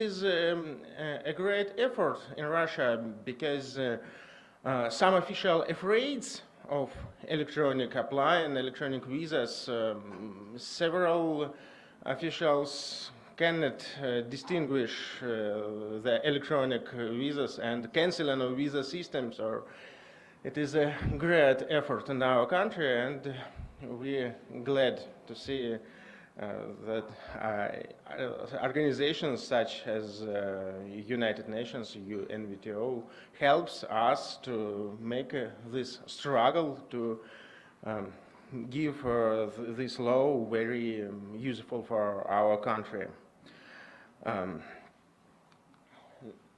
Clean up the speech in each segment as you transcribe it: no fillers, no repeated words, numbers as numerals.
is a great effort in Russia because some officials afraid of electronic apply and electronic visas. Several officials cannot distinguish the electronic visas and canceling of visa systems. Or it is a great effort in our country, and we're glad to see that organizations such as United Nations, UNWTO, helps us to make this struggle to give this law very useful for our country.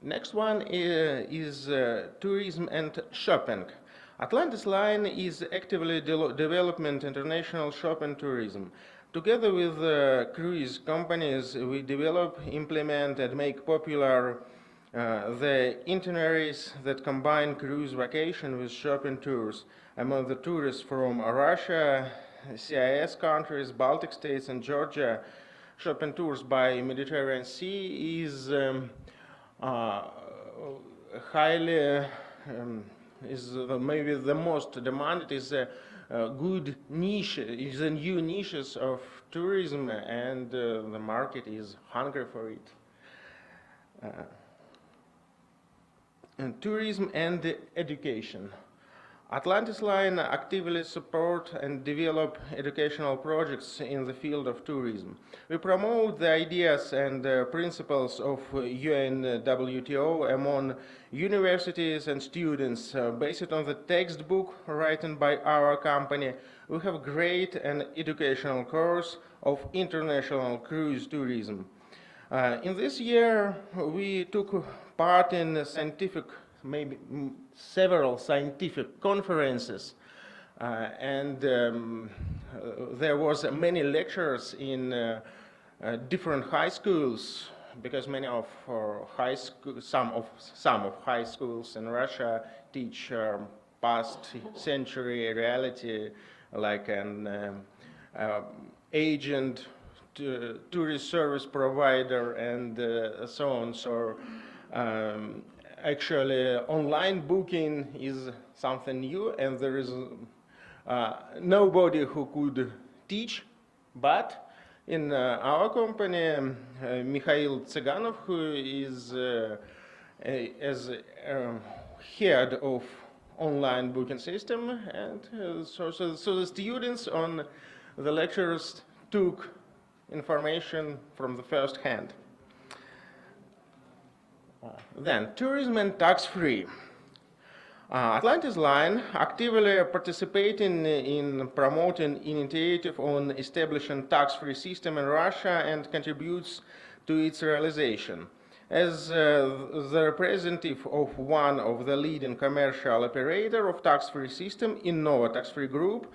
Next one is tourism and shopping. Atlantis Line is actively developing international shopping tourism. Together with cruise companies, we develop, implement, and make popular the itineraries that combine cruise vacation with shopping tours. Among the tourists from Russia, CIS countries, Baltic states, and Georgia, shopping tours by Mediterranean Sea is highly maybe the most demanded is good niche, is a new niches of tourism, and the market is hungry for it. And tourism and education. Atlantis Line actively support and develop educational projects in the field of tourism. We promote the ideas and principles of UNWTO among universities and students. Based on the textbook written by our company, we have great and educational course of international cruise tourism. In this year, we took part in scientific, maybe several scientific conferences, and there was many lectures in different high schools, because many of some of high schools in Russia teach past century reality, like an agent, tourist service provider, and so on. So actually, online booking is something new, and there is nobody who could teach. But in our company, Mikhail Tsyganov, who is as head of online booking system, and so the students on the lectures took information from the first hand. Then, tourism and tax-free. Atlantis Line actively participating in promoting initiative on establishing tax-free system in Russia and contributes to its realization. As the representative of one of the leading commercial operator of tax-free system, Innova Tax-Free Group,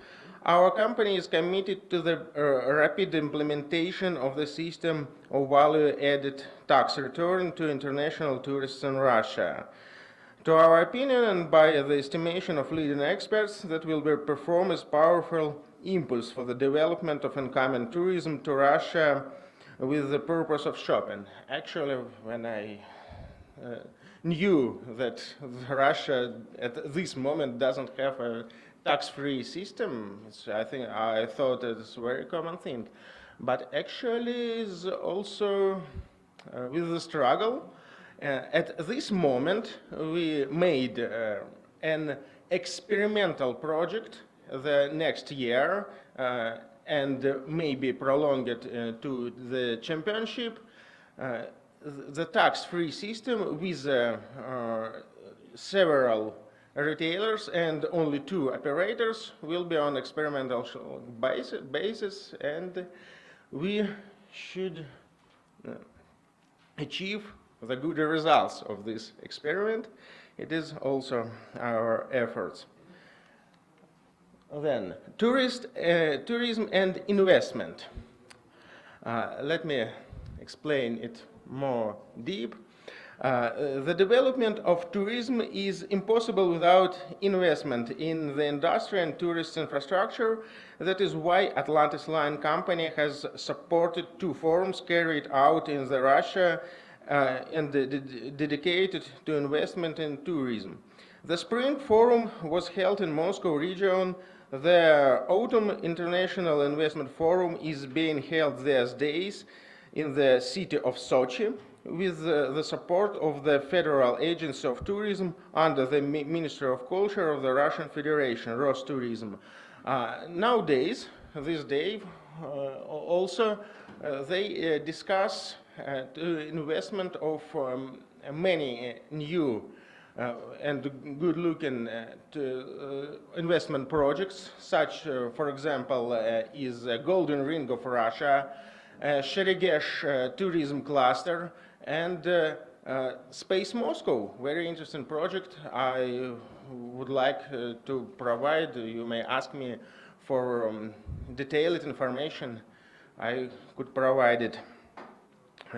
our company is committed to the rapid implementation of the system of value-added tax return to international tourists in Russia. To our opinion, and by the estimation of leading experts, that will be performed as powerful impulse for the development of incoming tourism to Russia with the purpose of shopping. Actually, when I knew that Russia at this moment doesn't have a tax-free system, I thought it's a very common thing. But actually, is also with the struggle. At this moment, we made an experimental project the next year and maybe prolong it to the championship. The tax-free system with several retailers and only 2 operators will be on experimental basis, and we should achieve the good results of this experiment. It is also our efforts. Then, tourism and investment. Let me explain it more deep. The development of tourism is impossible without investment in the industry and tourist infrastructure. That is why Atlantis Line Company has supported 2 forums carried out in the Russia dedicated to investment in tourism. The Spring Forum was held in Moscow region. The Autumn International Investment Forum is being held these days in the city of Sochi with the support of the Federal Agency of Tourism under the Ministry of Culture of the Russian Federation, Rostourism. Nowadays, this day, also they discuss investment of many new and good-looking investment projects, such, for example, is Golden Ring of Russia, Sheregesh Tourism Cluster, and Space Moscow, very interesting project. I would like to provide, you may ask me for detailed information, I could provide it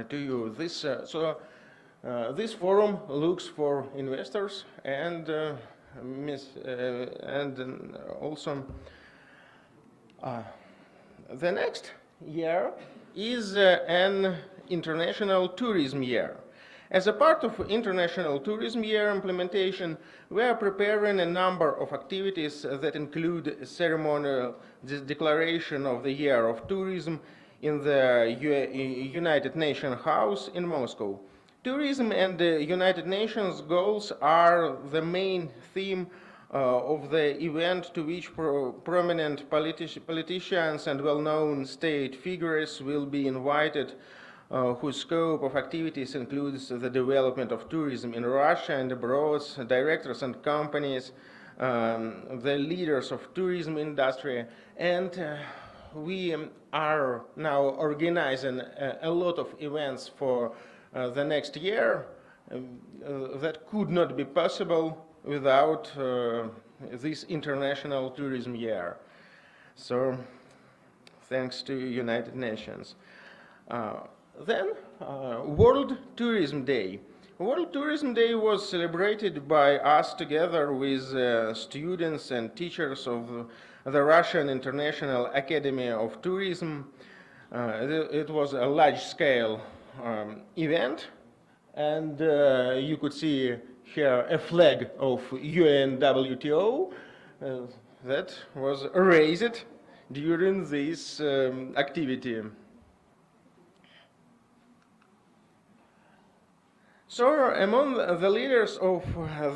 to you. This forum looks for investors and also the next year is an international tourism year. As a part of International Tourism Year implementation, we are preparing a number of activities that include a ceremonial declaration of the Year of Tourism in the United Nations House in Moscow. Tourism and the United Nations goals are the main theme of the event, to which prominent politicians and well-known state figures will be invited, whose scope of activities includes the development of tourism in Russia and abroad, directors and companies, the leaders of tourism industry, and we are now organizing a lot of events for the next year that could not be possible without this International Tourism Year. So, thanks to United Nations. Then, World Tourism Day. World Tourism Day was celebrated by us together with students and teachers of the Russian International Academy of Tourism. It was a large-scale event, and you could see here a flag of UNWTO that was raised during this activity. So, among the leaders of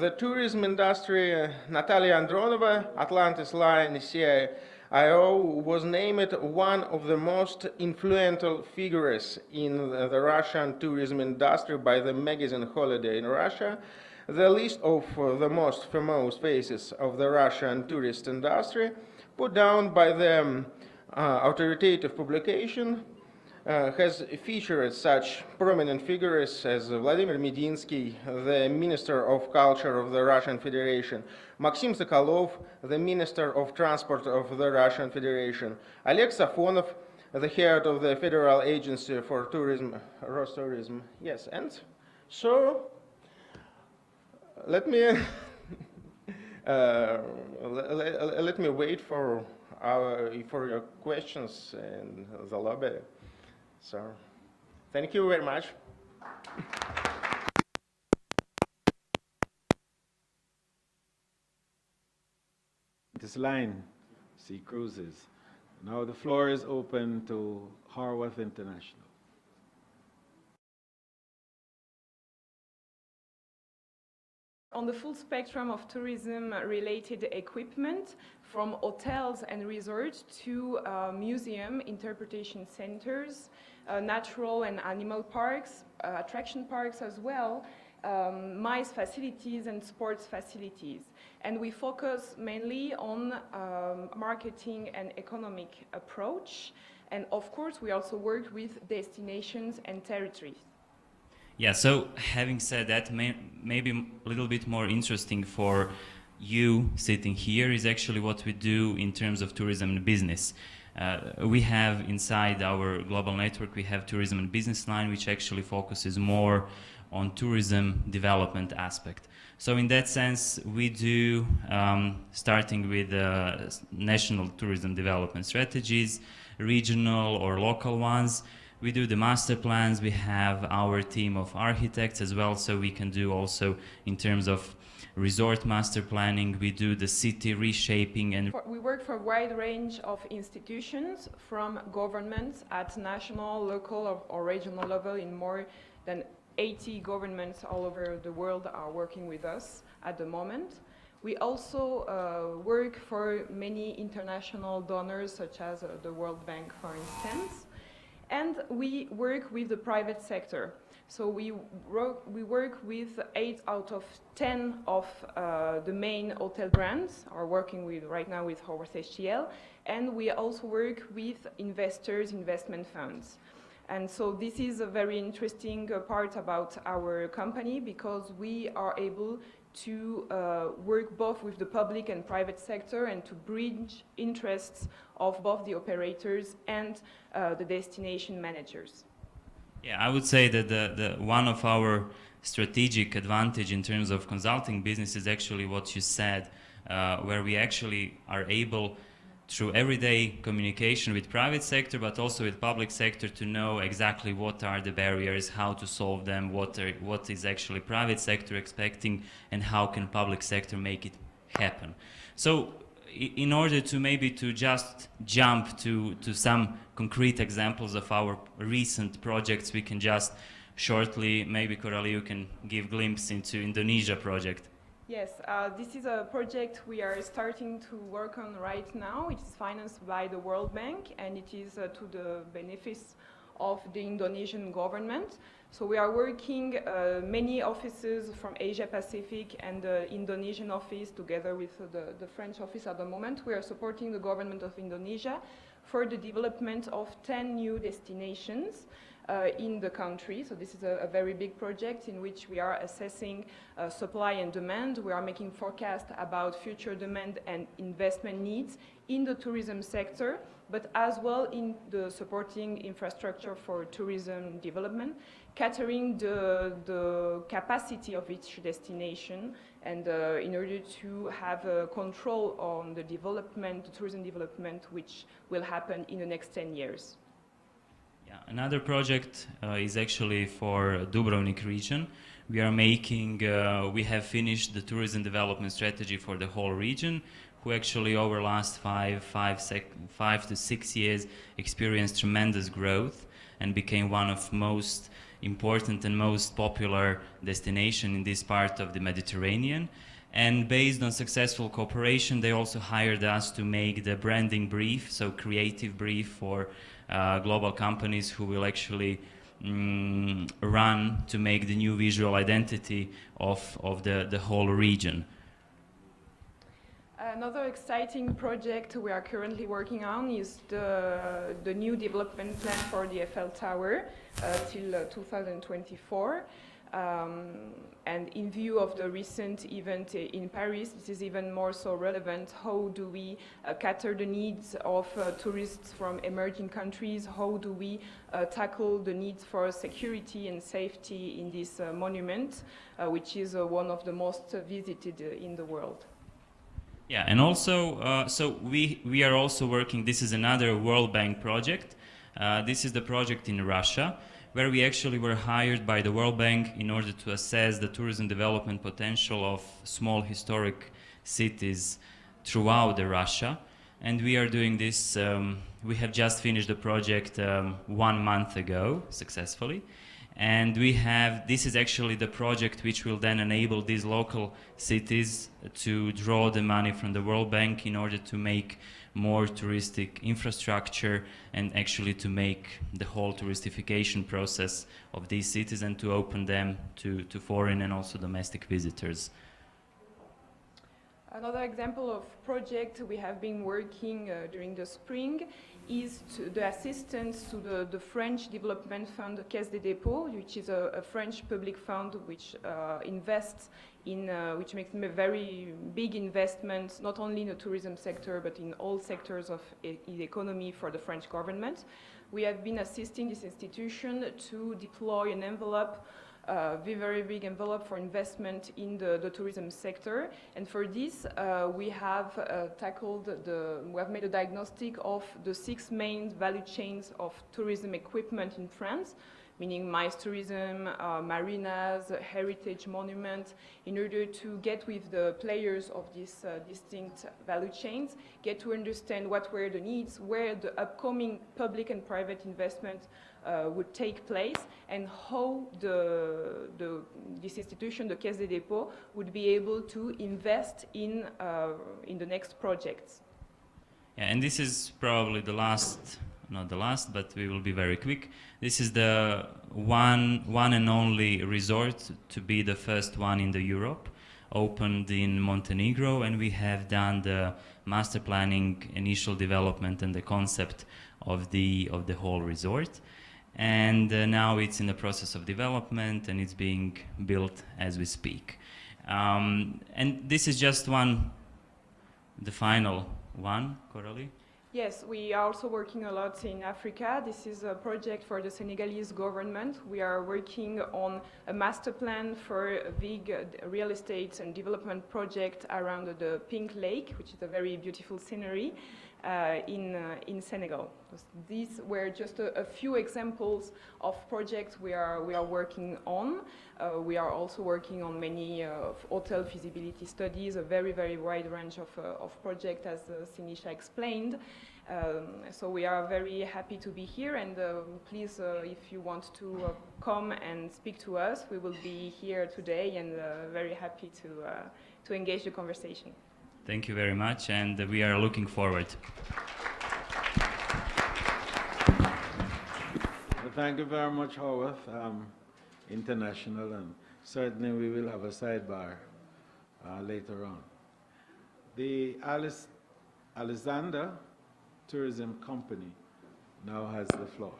the tourism industry, Natalia Andronova, Atlantis Line CIO, was named one of the most influential figures in the Russian tourism industry by the magazine Holiday in Russia. The list of the most famous faces of the Russian tourist industry, put down by the authoritative publication, has featured such prominent figures as Vladimir Medinsky, the Minister of Culture of the Russian Federation, Maxim Sokolov, the Minister of Transport of the Russian Federation, Oleg Safonov, the head of the Federal Agency for Tourism, Rostourism. Yes, and so let me let me wait for your questions in the lobby. So, thank you very much. This line, Sea Cruises. Now the floor is open to Harworth International. On the full spectrum of tourism-related equipment, from hotels and resorts to museum interpretation centers, natural and animal parks, attraction parks as well, MICE facilities and sports facilities. And we focus mainly on marketing and economic approach. And of course, we also work with destinations and territories. Yeah, so having said that, maybe a little bit more interesting for you sitting here is actually what we do in terms of tourism and business. We have inside our global network, we have tourism and business line, which actually focuses more on tourism development aspect. So in that sense, we do, starting with national tourism development strategies, regional or local ones, We do the master plans. We have our team of architects as well, so we can do also in terms of resort master planning. We do the city reshaping, and We work for a wide range of institutions, from governments at national, local, or regional level. In more than 80 governments all over the world are working with us at the moment. We also work for many international donors, such as the World Bank, for instance. And we work with the private sector. So we work with 8 out of 10 of the main hotel brands are working with right now with Horwath HCL, and we also work with investors, investment funds. And so this is a very interesting part about our company, because we are able to work both with the public and private sector and to bridge interests of both the operators and the destination managers. yeah, I would say that the one of our strategic advantage in terms of consulting business is actually what you said, where we actually are able, through everyday communication with private sector, but also with public sector, to know exactly what are the barriers, how to solve them, what is actually private sector expecting, and how can public sector make it happen. So in order to maybe to just jump to some concrete examples of our recent projects, we can just shortly, maybe Coralie, you can give glimpse into Indonesia project. Yes, this is a project we are starting to work on right now. It is financed by the World Bank, and it is to the benefits of the Indonesian government. So we are working many offices from Asia Pacific and the Indonesian office together with the French office at the moment. We are supporting the government of Indonesia for the development of 10 new destinations in the country. So this is a very big project in which we are assessing supply and demand. We are making forecasts about future demand and investment needs in the tourism sector, but as well in the supporting infrastructure for tourism development, catering the capacity of each destination, and in order to have control on the development, the tourism development, which will happen in the next 10 years. Yeah, another project is actually for Dubrovnik region. We are making, we have finished the tourism development strategy for the whole region, who actually over last 5 to 6 years experienced tremendous growth and became one of most important and most popular destination in this part of the Mediterranean. And based on successful cooperation, they also hired us to make the branding brief, so creative brief for global companies who will actually run to make the new visual identity of the whole region. Another exciting project we are currently working on is the new development plan for the Eiffel Tower till 2024. And in view of the recent event in Paris, this is even more so relevant. How do we cater the needs of tourists from emerging countries? How do we tackle the needs for security and safety in this monument, which is one of the most visited in the world? Yeah, and also, so we are also working, this is another World Bank project. This is the project in Russia, where we actually were hired by the World Bank in order to assess the tourism development potential of small historic cities throughout Russia. And we are doing this, we have just finished the project 1 month ago, successfully. And we have, this is actually the project which will then enable these local cities to draw the money from the World Bank in order to make more touristic infrastructure and actually to make the whole touristification process of these cities and to open them to foreign and also domestic visitors. Another example of project we have been working during the spring is the assistance to the French development fund Caisse des Dépôts, which is a French public fund which invests in, which makes very big investments, not only in the tourism sector, but in all sectors of the economy for the French government. We have been assisting this institution to deploy an envelope very big envelope for investment in the tourism sector. And for this, we have we have made a diagnostic of the 6 main value chains of tourism equipment in France, meaning MICE tourism, marinas, heritage monuments, in order to get with the players of these distinct value chains, get to understand what were the needs, where the upcoming public and private investment would take place, and how this institution, the Caisse des Dépôts, would be able to invest in the next projects. Yeah, and this is probably the last, not the last, but we will be very quick. This is the one and only resort to be the first one in the Europe, opened in Montenegro, and we have done the master planning, initial development, and the concept of the whole resort. And now it's in the process of development, and it's being built as we speak. And this is just the final one, Coralie? Yes, we are also working a lot in Africa. This is a project for the Senegalese government. We are working on a master plan for a big real estate and development project around the Pink Lake, which is a very beautiful scenery in Senegal. These were just a few examples of projects we are working on. We are also working on many hotel feasibility studies, a very, very wide range of projects, as Sinisha explained. So we are very happy to be here, and please, if you want to come and speak to us, we will be here today, and very happy to engage the conversation. Thank you very much, and we are looking forward. Well, thank you very much, Howard, International, and certainly we will have a sidebar later on. The Alexander Tourism Company now has the floor.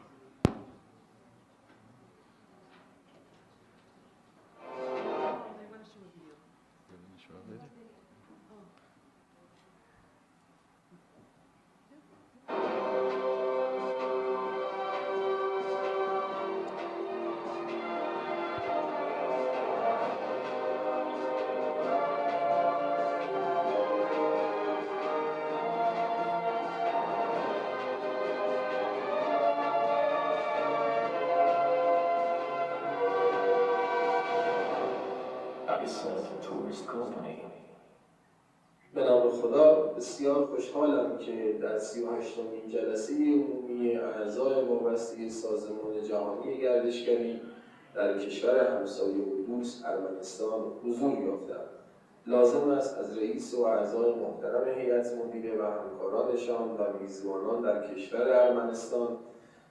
به نام خدا بسیار خوشحالم که در 38مین جلسه عمومی اعضای وابسته سازمان جهانی گردشگری در کشور همسایه و دوست ارمنستان حضور یافتم. لازم است از رئیس و اعضای محترم هیئت مدیره و همکارانشان و میزبانان در کشور ارمنستان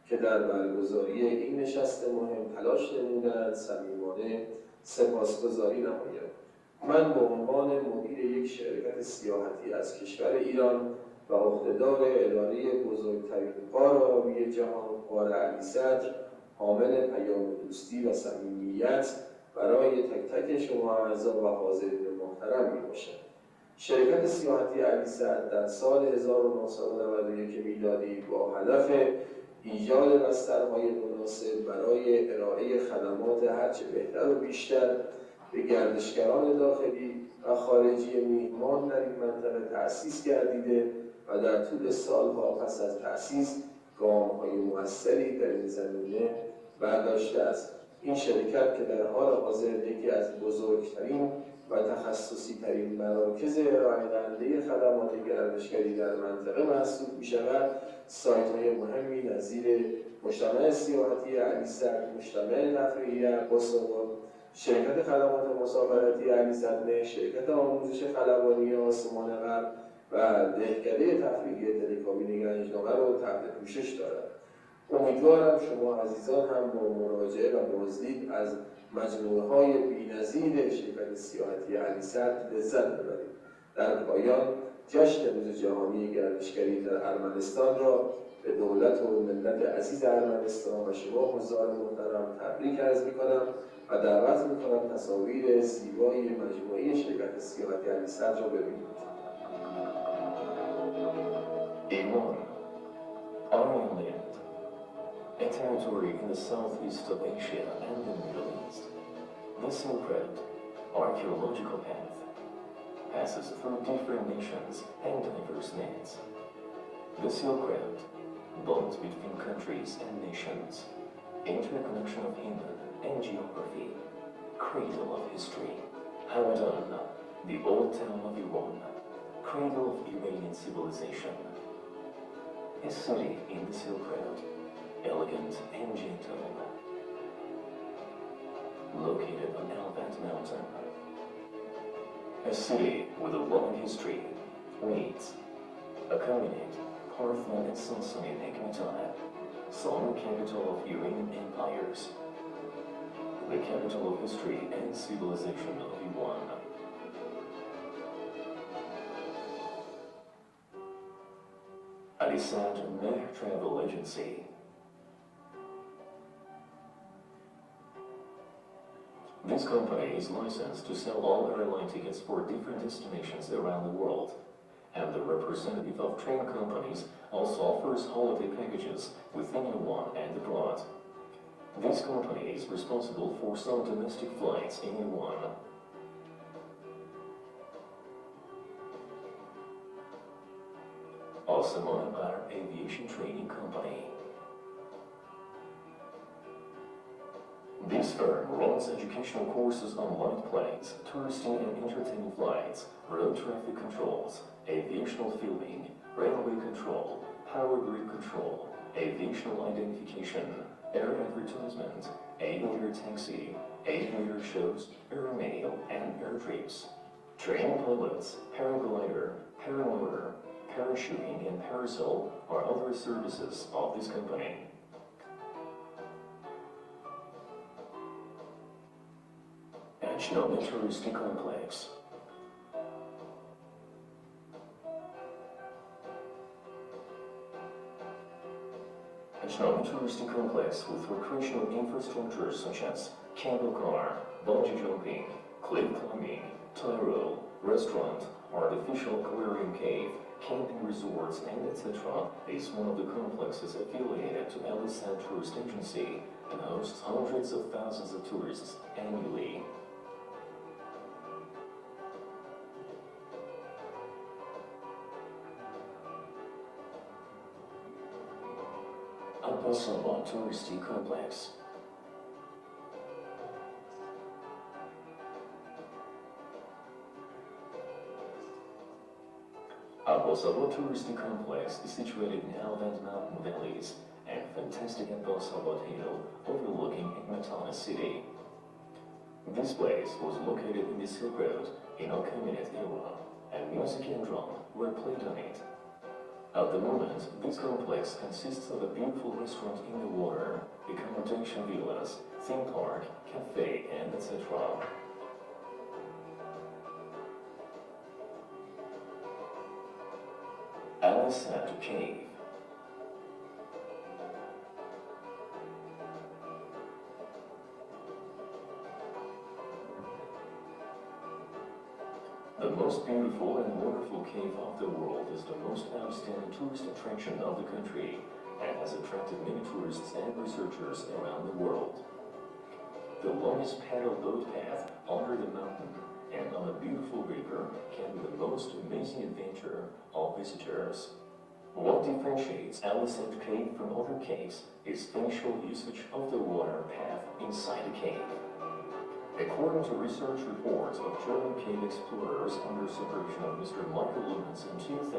که در برگزاری این نشست مهم تلاش نمودند صمیمانه سپاسگزاری نمایم. من به عنوان مدیر یک شرکت سیاحتی از کشور ایران و عهدهدار اداره بزرگترین غار آبی جهان، غار علی صدر، حامل پیام دوستی و صمیمیت برای تک تک شما اعضا و حاضرین محترم میباشم. شرکت سیاحتی علی صدر در سال 1991 میلادی با هدف ایجاد بسترهای مناسب برای ارائه خدمات هرچه بهتر و بیشتر به گردشگران داخلی و خارجی میهمان در این منطقه تأسیس گردیده و در طول سالها پس از تأسیس گام‌های موثری در این زمینه برداشته است. این شرکت که در حال حاضر یکی از بزرگترین و تخصصی ترین مراکز ارائه دهنده خدمات گردشگری در منطقه محسوب می شود، سایت های مهمی نظیر مجتمع سیاحتی علی صدر، مجتمع تفریحی عباس‌آباد، شرکت خدمات مسافرتی علی صدر، شرکت آموزش خلبانی آسمان غرب و دهکده تفریحی تلکابین گنجنامه را تحت پوشش دارد. امیدوارم شما عزیزان هم با مراجعه و بازدید از مجموعه‌های بی‌نظیر شرکت سیاحتی علی صدر لذت ببرید. در پایان جشن روز جهانی گردشگری در ارمنستان را به دولت و ملت عزیز ارمنستان و شما حضار محترم تبریک عرض می‌کنم و دعوت می‌کنم تصاویر زیبای مجموعه شرکت سیاحتی علی صدر را ببینید. Amor, our land, a territory in the southeast of Asia and the Middle East. The Silk Road, archaeological path, passes through different nations and diverse lands. The Silk Road, bonds between countries and nations, interconnection of human and geography, cradle of history. Hamadan, the old town of Iran, cradle of Iranian civilization. A city in the Silk Road, elegant and gentle, located on Elephant Mountain. A city with a long history, Medes, Achaemenid, Parthian and Sassanid Ecbatana, former capital of Iranian empires, the capital of history and civilization of Iran. Alisad Mehr Travel Agency. This company is licensed to sell all airline tickets for different destinations around the world, and the representative of train companies also offers holiday packages within Iran and abroad. This company is responsible for some domestic flights in Iran. Osman Empire Aviation Training Company. This firm runs educational courses on light planes, touristing and entertaining flights, road traffic controls, aviational filming, railway control, power grid control, aviational identification, air advertisement, aviator taxi, aviator shows, air mail, and air trips. Training pilots, paraglider, paramotor, parachuting, and parasol are other services of this company. National Touristic Complex. National Touristic Complex with recreational infrastructure such as cable car, bungee jumping, cliff climbing, tyro, restaurant, artificial aquarium cave, camping resorts, and etc. is one of the complexes affiliated to Alisad Tourist Agency and hosts hundreds of thousands of tourists annually. Al-Basaba Touristy Complex. Al-Basaba Touristy Complex is situated in Elephant Mountain Valleys and fantastic Al-Basaba Hill overlooking Ecbatana City. This place was located in the Silk Road in Achaemenid era, and music and drum were played on it. At the moment, this complex consists of a beautiful restaurant in the water, accommodation villas, theme park, cafe, and etc. Alisad Cave. The most beautiful and wonderful cave of the world is the most outstanding tourist attraction of the country and has attracted many tourists and researchers around the world. The longest paddle boat path under the mountain and on a beautiful river can be the most amazing adventure of visitors. What differentiates Alisad Cave from other caves is spatial usage of the water path inside the cave. According to research reports of German cave explorers under supervision of Mr. Michael Lumens in 2000,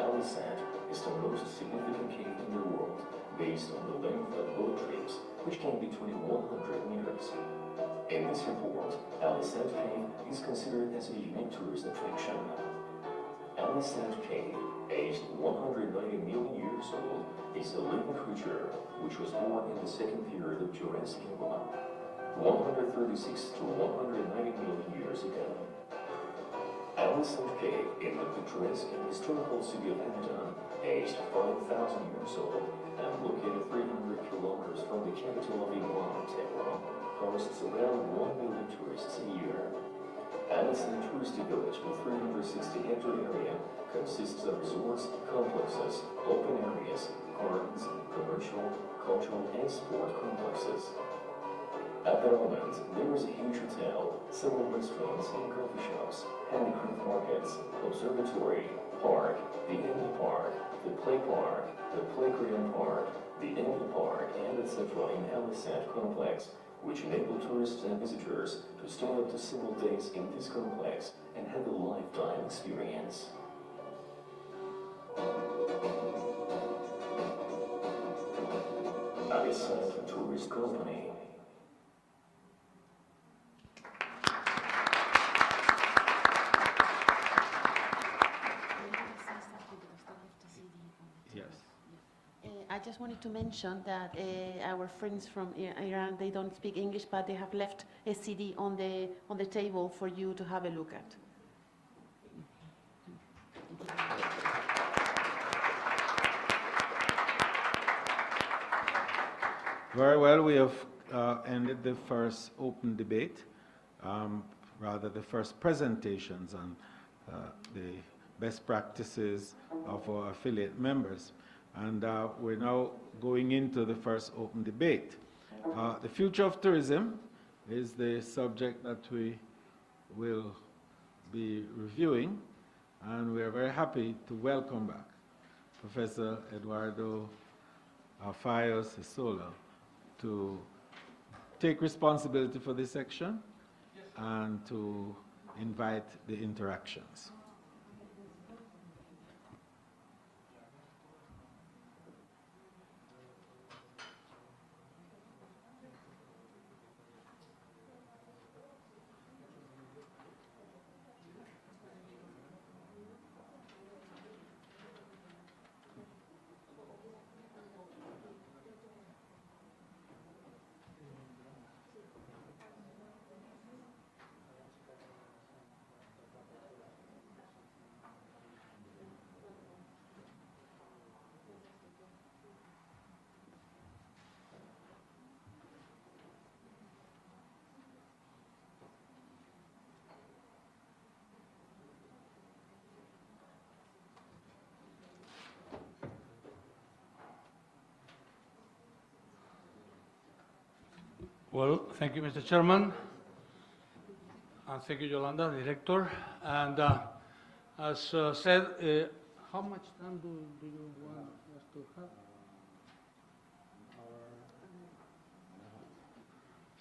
Alisad is the most significant cave in the world based on the length of boat trips, which can be 2100 meters. In this report, Alisad Cave is considered as a unique tourist attraction. Alisad Cave, aged 190 million years old, is a living creature which was born in the second period of Jurassic era, 136 to 190 million years ago. Alisad Cave in the picturesque and historical city of Hamadan, aged 5,000 years old and located 300 kilometers from the capital of Iran, Tehran, hosts around 1 million tourists a year. Allison Touristy Village with 360-hectare area consists of resorts, complexes, open areas, gardens, commercial, cultural, and sport complexes. At the moment, there is a huge hotel, several restaurants and coffee shops, handicraft markets, observatory, park, the Indy Park, the Play Park, the Playground Park, the Indy Park, and etc. in Alisat complex, which enable tourists and visitors to stay up to several days in this complex and have a lifetime experience. Alisat Tourist Company. Yes. I just wanted to mention that our friends from Iran, they don't speak English, but they have left a CD on the table for you to have a look at. Very well, we have ended the first open debate, rather the first presentations on the best practices of our affiliate members. And we're now going into the first open debate. The future of tourism is the subject that we will be reviewing, and we are very happy to welcome back Professor Eduardo Fayos Sola to take responsibility for this section and to invite the interactions. Well, thank you, Mr. Chairman, and thank you, Yolanda, Director. And as said, how much time do you want us to have?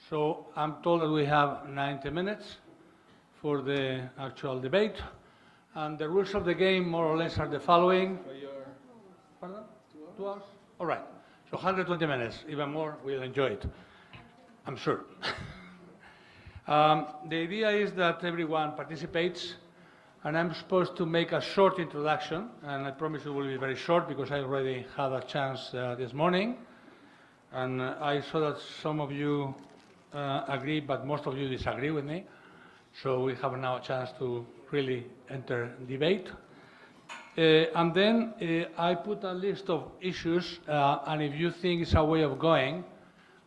So I'm told that we have 90 minutes for the actual debate, and the rules of the game more or less are the following. Pardon? 2 hours? All right. So 120 minutes, even more, we'll enjoy it. I'm sure. The idea is that everyone participates, and I'm supposed to make a short introduction, and I promise it will be very short because I already had a chance this morning, and I saw that some of you agree, but most of you disagree with me, so we have now a chance to really enter debate. And then I put a list of issues, and if you think it's a way of going,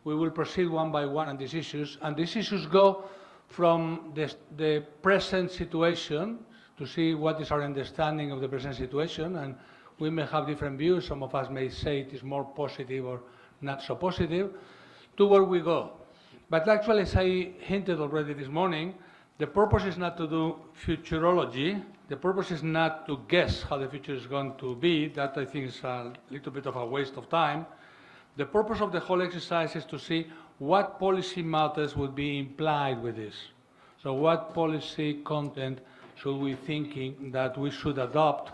we will proceed one by one on these issues. And these issues go from the present situation to see what is our understanding of the present situation. And we may have different views. Some of us may say it is more positive or not so positive, to where we go. But actually, as I hinted already this morning, the purpose is not to do futurology. The purpose is not to guess how the future is going to be. That, I think, is a little bit of a waste of time. The purpose of the whole exercise is to see what policy matters would be implied with this. So what policy content should we thinking that we should adopt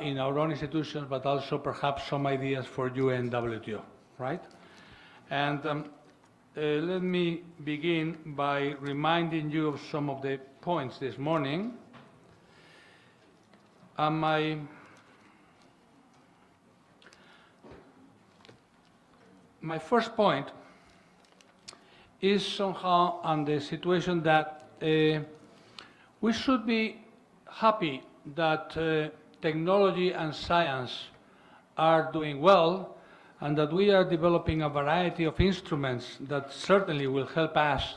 in our own institutions, but also perhaps some ideas for UNWTO, right? And let me begin by reminding you of some of the points this morning. My first point is somehow on the situation that we should be happy that technology and science are doing well, and that we are developing a variety of instruments that certainly will help us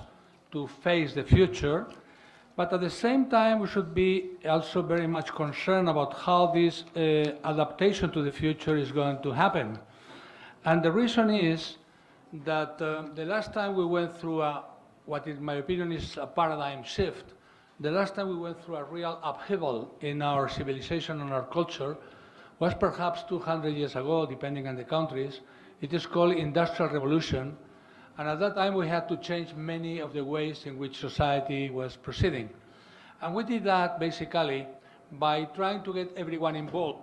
to face the future. But at the same time, we should be also very much concerned about how this adaptation to the future is going to happen. And the reason is that the last time we went through what in my opinion is a paradigm shift, the last time we went through a real upheaval in our civilization and our culture was perhaps 200 years ago, depending on the countries. It is called Industrial Revolution. And at that time, we had to change many of the ways in which society was proceeding. And we did that basically by trying to get everyone involved,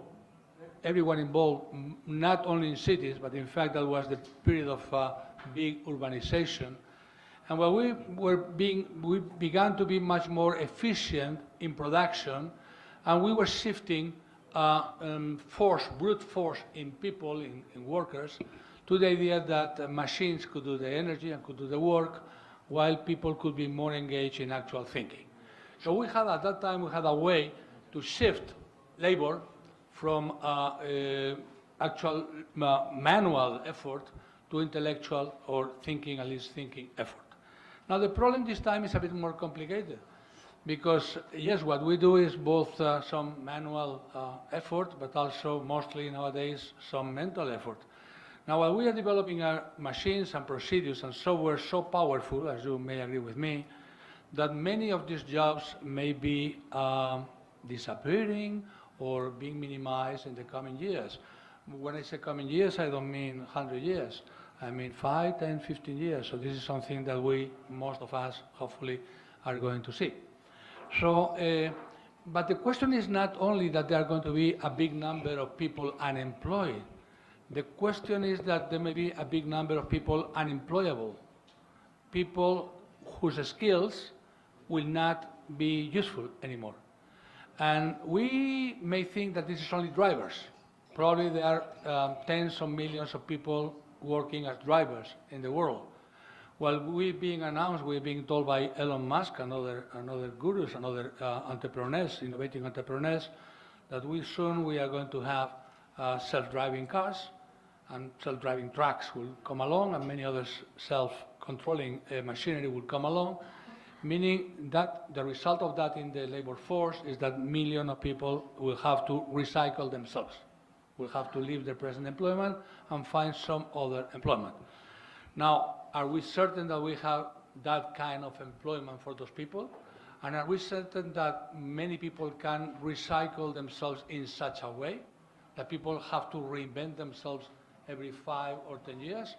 not only in cities, but in fact, that was the period of big urbanization. And when we began to be much more efficient in production, and we were shifting brute force in people, in workers, to the idea that machines could do the energy and could do the work, while people could be more engaged in actual thinking. So we had, at that time, we had a way to shift labor from actual manual effort to intellectual or thinking, at least thinking effort. Now the problem this time is a bit more complicated because, yes, what we do is both some manual effort, but also mostly nowadays some mental effort. Now, while we are developing our machines and procedures and software so powerful, as you may agree with me, that many of these jobs may be disappearing or being minimized in the coming years. When I say coming years, I don't mean 100 years. I mean 5, 10, 15 years. So this is something that most of us, hopefully, are going to see. So, but the question is not only that there are going to be a big number of people unemployed. The question is that there may be a big number of people unemployable, people whose skills will not be useful anymore. And we may think that this is only drivers. Probably there are tens of millions of people working as drivers in the world. Well, we're being told by Elon Musk and other gurus and other entrepreneurs, innovating entrepreneurs, that soon we are going to have self-driving cars, and self-driving trucks will come along, and many other self-controlling machinery will come along, meaning that the result of that in the labor force is that millions of people will have to recycle themselves, will have to leave their present employment and find some other employment. Now, are we certain that we have that kind of employment for those people? And are we certain that many people can recycle themselves in such a way that people have to reinvent themselves every 5 or 10 years?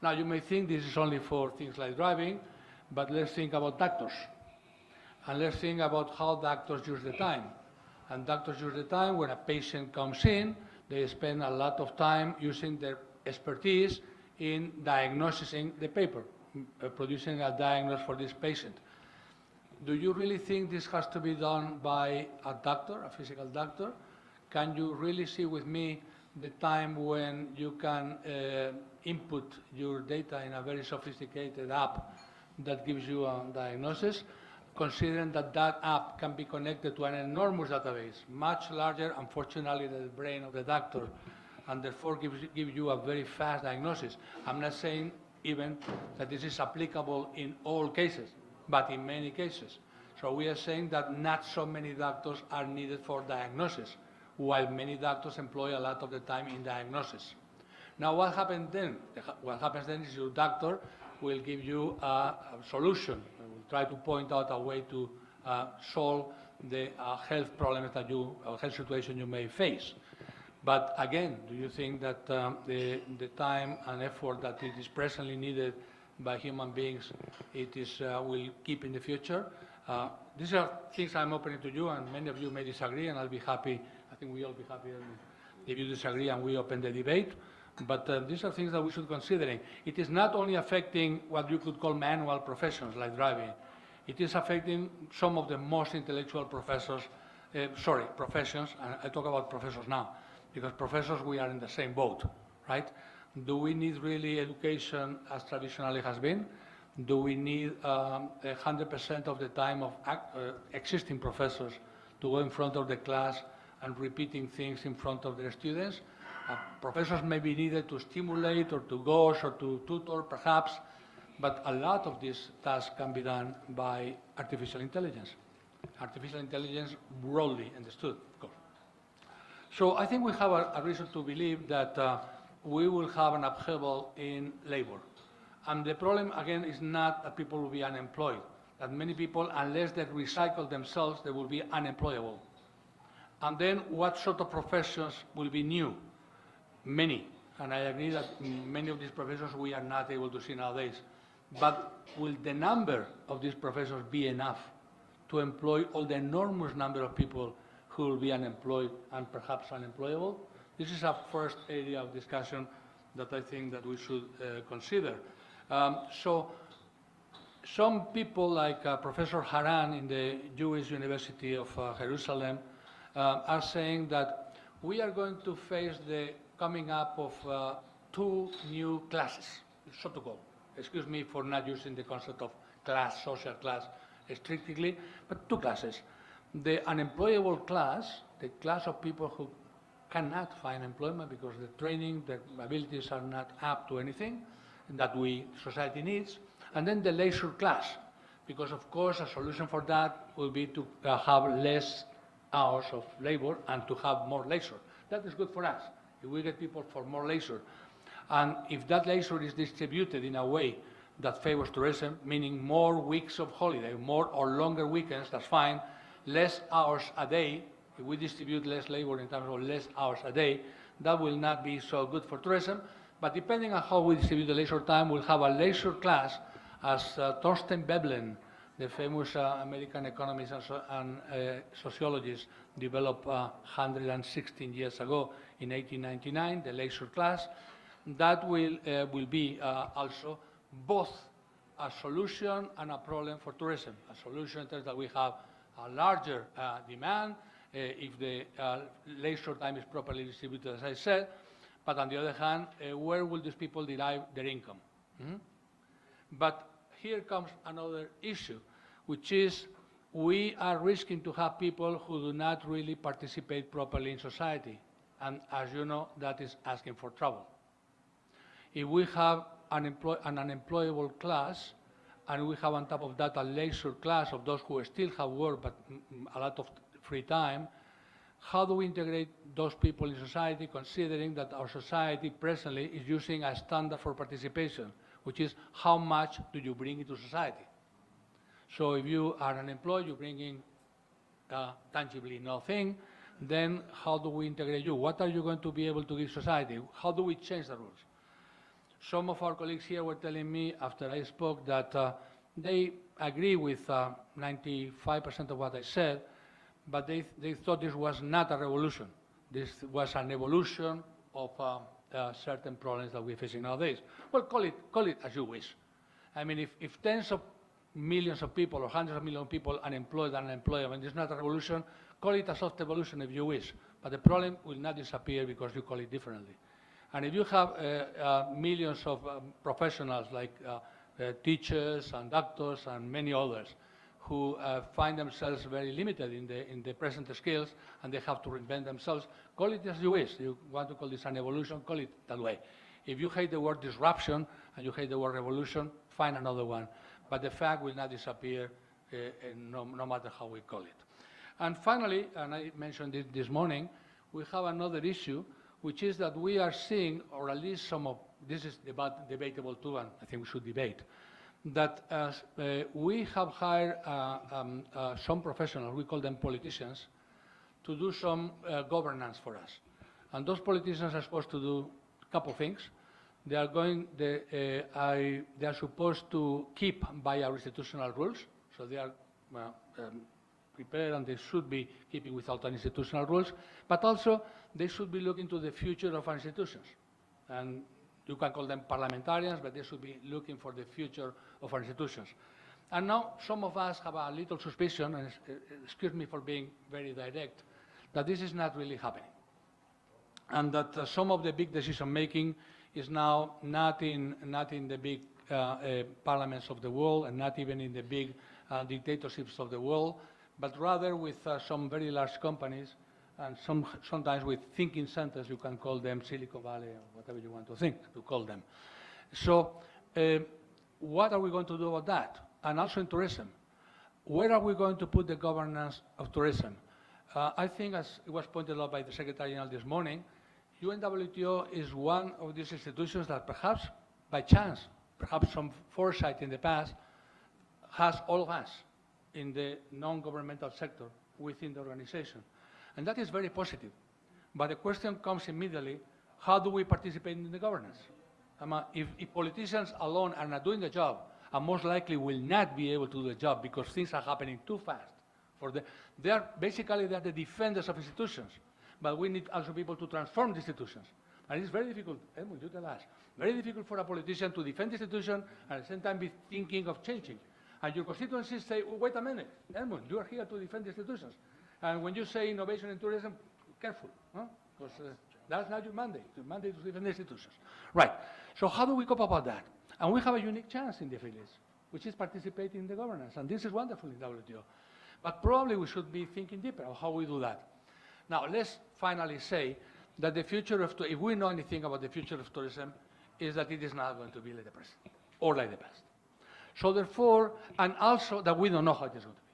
Now, you may think this is only for things like driving, but let's think about doctors. And let's think about how doctors use the time. And doctors use the time when a patient comes in, they spend a lot of time using their expertise in diagnosing the paper, producing a diagnosis for this patient. Do you really think this has to be done by a doctor, a physical doctor? Can you really see with me the time when you can input your data in a very sophisticated app that gives you a diagnosis, considering that that app can be connected to an enormous database, much larger, unfortunately, than the brain of the doctor, and therefore give you a very fast diagnosis? I'm not saying even that this is applicable in all cases, but in many cases. So we are saying that not so many doctors are needed for diagnosis, while many doctors employ a lot of the time in diagnosis. Now, what happens then? What happens then is your doctor will give you a solution, will try to point out a way to solve the health problems that health situation you may face. But again, do you think that the time and effort that it is presently needed by human beings, will keep in the future? These are things I'm opening to you, and many of you may disagree, and I'll be happy. I think we'll all be happy if you disagree and we open the debate. But these are things that we should consider. It is not only affecting what you could call manual professions like driving. It is affecting some of the most intellectual professions, and I talk about professors now, because professors, we are in the same boat, right? Do we need really education as traditionally has been? Do we need 100% of the time of existing professors to go in front of the class and repeating things in front of their students? Professors may be needed to stimulate or to gauge or to tutor, perhaps, but a lot of this task can be done by artificial intelligence. artificial intelligence broadly understood, of course. So I think we have a reason to believe that we will have an upheaval in labor. And the problem, again, is not that people will be unemployed, that many people, unless they recycle themselves, they will be unemployable. And then what sort of professions will be new? Many. And I agree that many of these professions we are not able to see nowadays. But will the number of these professions be enough to employ all the enormous number of people who will be unemployed and perhaps unemployable? This is a first area of discussion that I think that we should consider. So some people like Professor Haran in the Jewish University of Jerusalem are saying that we are going to face the coming up of two new classes, so to call. Excuse me for not using the concept of class, social class, strictly, but two classes. The unemployable class, the class of people who cannot find employment because the training, the abilities are not up to anything that society needs, and then the leisure class, because of course a solution for that will be to have less hours of labor and to have more leisure. That is good for us, if we get people for more leisure. And if that leisure is distributed in a way that favors tourism, meaning more weeks of holiday, more or longer weekends, that's fine, less hours a day, if we distribute less labor in terms of less hours a day, that will not be so good for tourism. But depending on how we distribute the leisure time, we'll have a leisure class, as Thorstein Veblen, the famous American economist and sociologist, developed 116 years ago in 1899, the leisure class. That will be also both a solution and a problem for tourism. A solution in terms that we have a larger demand if the leisure time is properly distributed, as I said, but on the other hand, where will these people derive their income? Mm-hmm. But here comes another issue, which is we are risking to have people who do not really participate properly in society. And as you know, that is asking for trouble. If we have an unemployable class, and we have on top of that a leisure class of those who still have work but a lot of free time, how do we integrate those people in society, considering that our society presently is using a standard for participation, which is how much do you bring into society? So if you are unemployed, you bring in tangibly nothing, then how do we integrate you? What are you going to be able to give society? How do we change the rules? Some of our colleagues here were telling me after I spoke that they agree with 95% of what I said, but they thought this was not a revolution. This was an evolution of certain problems that we're facing nowadays. Well, call it as you wish. I mean, if tens of millions of people or hundreds of millions of people unemployed and unemployment is not a revolution, call it a soft evolution if you wish. But the problem will not disappear because you call it differently. And if you have millions of professionals like teachers and doctors and many others who find themselves very limited in the present skills and they have to reinvent themselves, call it as you wish. You want to call this an evolution, call it that way. If you hate the word disruption and you hate the word revolution, find another one. But the fact will not disappear no matter how we call it. And finally, and I mentioned it this morning, we have another issue, which is that we are seeing, or at least some of, this is debatable too, and I think we should debate, that we have hired some professionals, we call them politicians, to do some governance for us. And those politicians are supposed to do a couple of things. They are supposed to keep by our institutional rules, so they are prepared and they should be keeping with all the institutional rules, but also they should be looking to the future of our institutions. And you can call them parliamentarians, but they should be looking for the future of our institutions. And now some of us have a little suspicion, and excuse me for being very direct, that this is not really happening. And that some of the big decision-making is now not in the big parliaments of the world, and not even in the big dictatorships of the world, but rather with some very large companies, and sometimes with thinking centers, you can call them Silicon Valley or whatever you want to call them. So what are we going to do about that? And also in tourism. where are we going to put the governance of tourism? I think, as it was pointed out by the Secretary General this morning, UNWTO is one of these institutions that perhaps by chance, perhaps some foresight in the past, has all of us in the non-governmental sector within the organization. And that is very positive. But the question comes immediately, how do we participate in the governance? If politicians alone are not doing the job, and most likely will not be able to do the job because things are happening too fast. They are the defenders of institutions, but we need also people to transform the institutions. And it's very difficult, Edmund, you tell us, very difficult for a politician to defend the institution and at the same time be thinking of changing. And your constituencies say, oh, wait a minute, Edmund, you are here to defend the institutions. And when you say innovation in tourism, careful, because that's not your mandate. Your mandate is to defend the institutions. Right, so how do we cope about that? And we have a unique chance in the affiliates, which is participating in the governance. And this is wonderful in WTO. But probably we should be thinking deeper on how we do that. Now, let's finally say that the future of, if we know anything about the future of tourism, is that it is not going to be like the present or like the past. So therefore, and also that we don't know how it is going to be.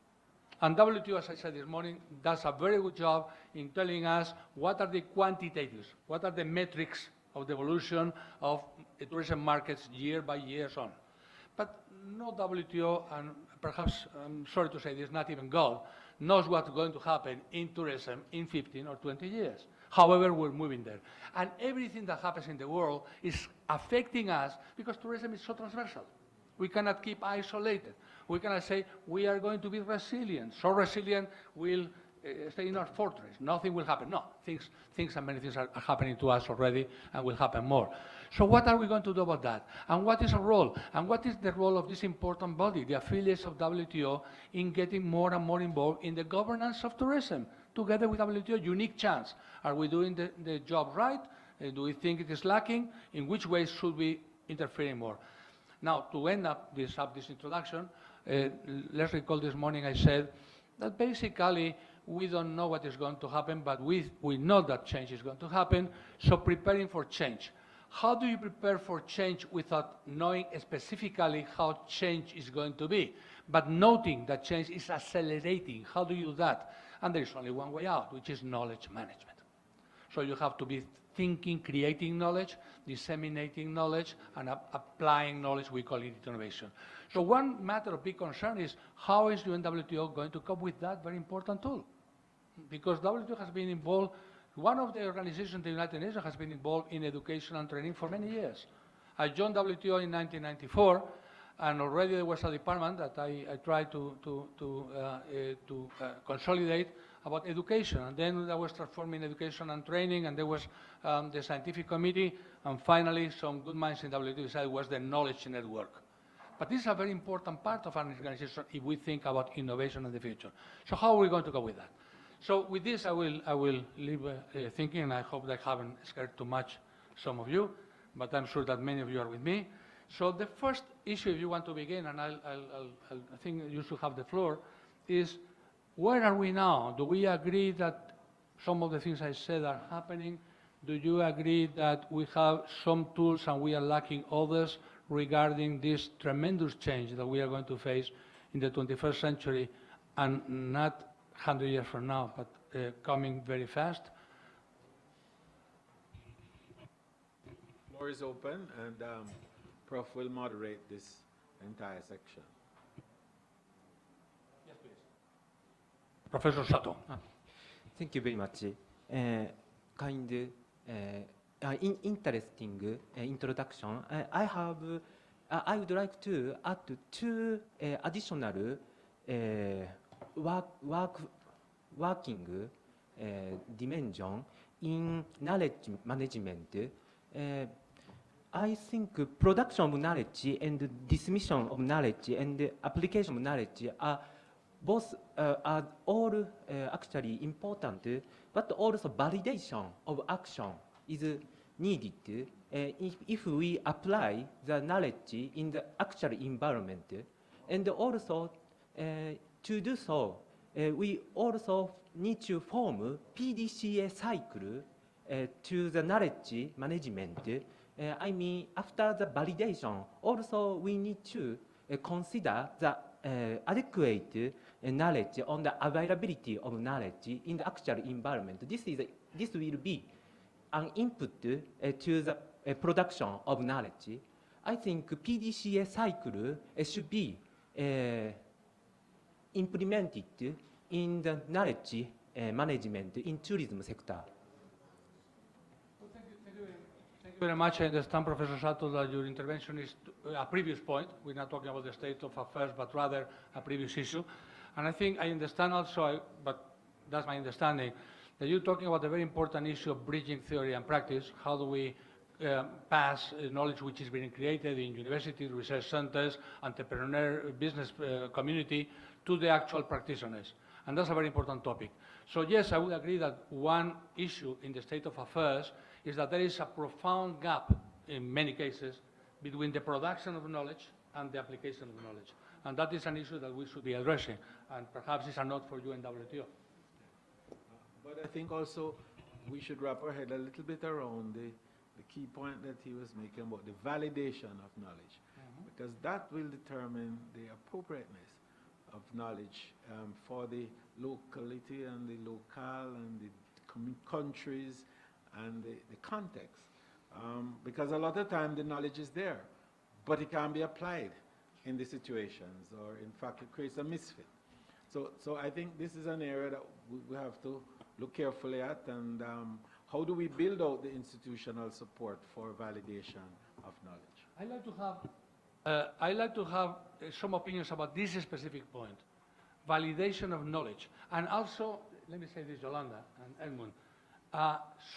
And WTO, as I said this morning, does a very good job in telling us what are the quantitatives, what are the metrics of the evolution of tourism markets year by year on. But no WTO, and perhaps, I'm sorry to say this, not even God, knows what's going to happen in tourism in 15 or 20 years. However, we're moving there. And everything that happens in the world is affecting us because tourism is so transversal. We cannot keep isolated. We cannot say we are going to be resilient. So resilient we'll stay in our fortress. Nothing will happen. No, things and many things are happening to us already and will happen more. So what are we going to do about that? And what is our role? And what is the role of this important body, the affiliates of WTO, in getting more and more involved in the governance of tourism? Together with WTO, unique chance. Are we doing the job right? Do we think it is lacking? In which ways should we interfere more? Now, to end up this introduction, let's recall this morning I said that basically we don't know what is going to happen, but we know that change is going to happen, so preparing for change. How do you prepare for change without knowing specifically how change is going to be, but noting that change is accelerating? How do you do that? And there is only one way out, which is knowledge management. So you have to be thinking, creating knowledge, disseminating knowledge, and applying knowledge. We call it innovation. So one matter of big concern is how is UNWTO going to cope with that very important tool? Because WTO has been involved, one of the organizations, the United Nations, has been involved in education and training for many years. I joined WTO in 1994, and already there was a department that I tried to consolidate about education. And then that was transformed in education and training, and there was the scientific committee, and finally some good minds in WTO decided was the knowledge network. But this is a very important part of an organization if we think about innovation in the future. So how are we going to go with that? So with this, I will leave thinking, and I hope that I haven't scared too much some of you, but I'm sure that many of you are with me. So the first issue, if you want to begin, and I think you should have the floor, is where are we now? Do we agree that some of the things I said are happening? Do you agree that we have some tools and we are lacking others regarding this tremendous change that we are going to face in the 21st century, and not 100 years from now, but coming very fast? Floor is open, and Prof will moderate this entire section. Yes, please. Professor Sato. Thank you very much. Interesting introduction. I would like to add two additional working dimension in knowledge management. I think production of knowledge and dissemination of knowledge and application of knowledge are both are all actually important, but also validation of action is needed if we apply the knowledge in the actual environment. And also, to do so, we also need to form PDCA cycle to the knowledge management. I mean, after the validation, also we need to consider the adequate knowledge on the availability of knowledge in the actual environment. This will be an input to the production of knowledge. I think PDCA cycle should be implemented in the knowledge management in tourism sector. Thank you very much. I understand, Professor Sato, that your intervention is a previous point. We're not talking about the state of affairs, but rather a previous issue. And I think I understand also, but that's my understanding, that you're talking about a very important issue of bridging theory and practice. How do we pass knowledge which is being created in universities, research centers, entrepreneur, business community to the actual practitioners? And that's a very important topic. So yes, I would agree that one issue in the state of affairs is that there is a profound gap in many cases between the production of knowledge and the application of knowledge. And that is an issue that we should be addressing, and perhaps it's a note for UNWTO. But I think also we should wrap our head a little bit around the key point that he was making about the validation of knowledge, because that will determine the appropriateness of knowledge for the locality and the locale and the countries and the context. Because a lot of time the knowledge is there, but it can't be applied in the situations, or in fact it creates a misfit. So I think this is an area that we have to look carefully at, and how do we build out the institutional support for validation of knowledge? I'd like to have some opinions about this specific point, validation of knowledge. And also, let me say this, Yolanda and Edmund,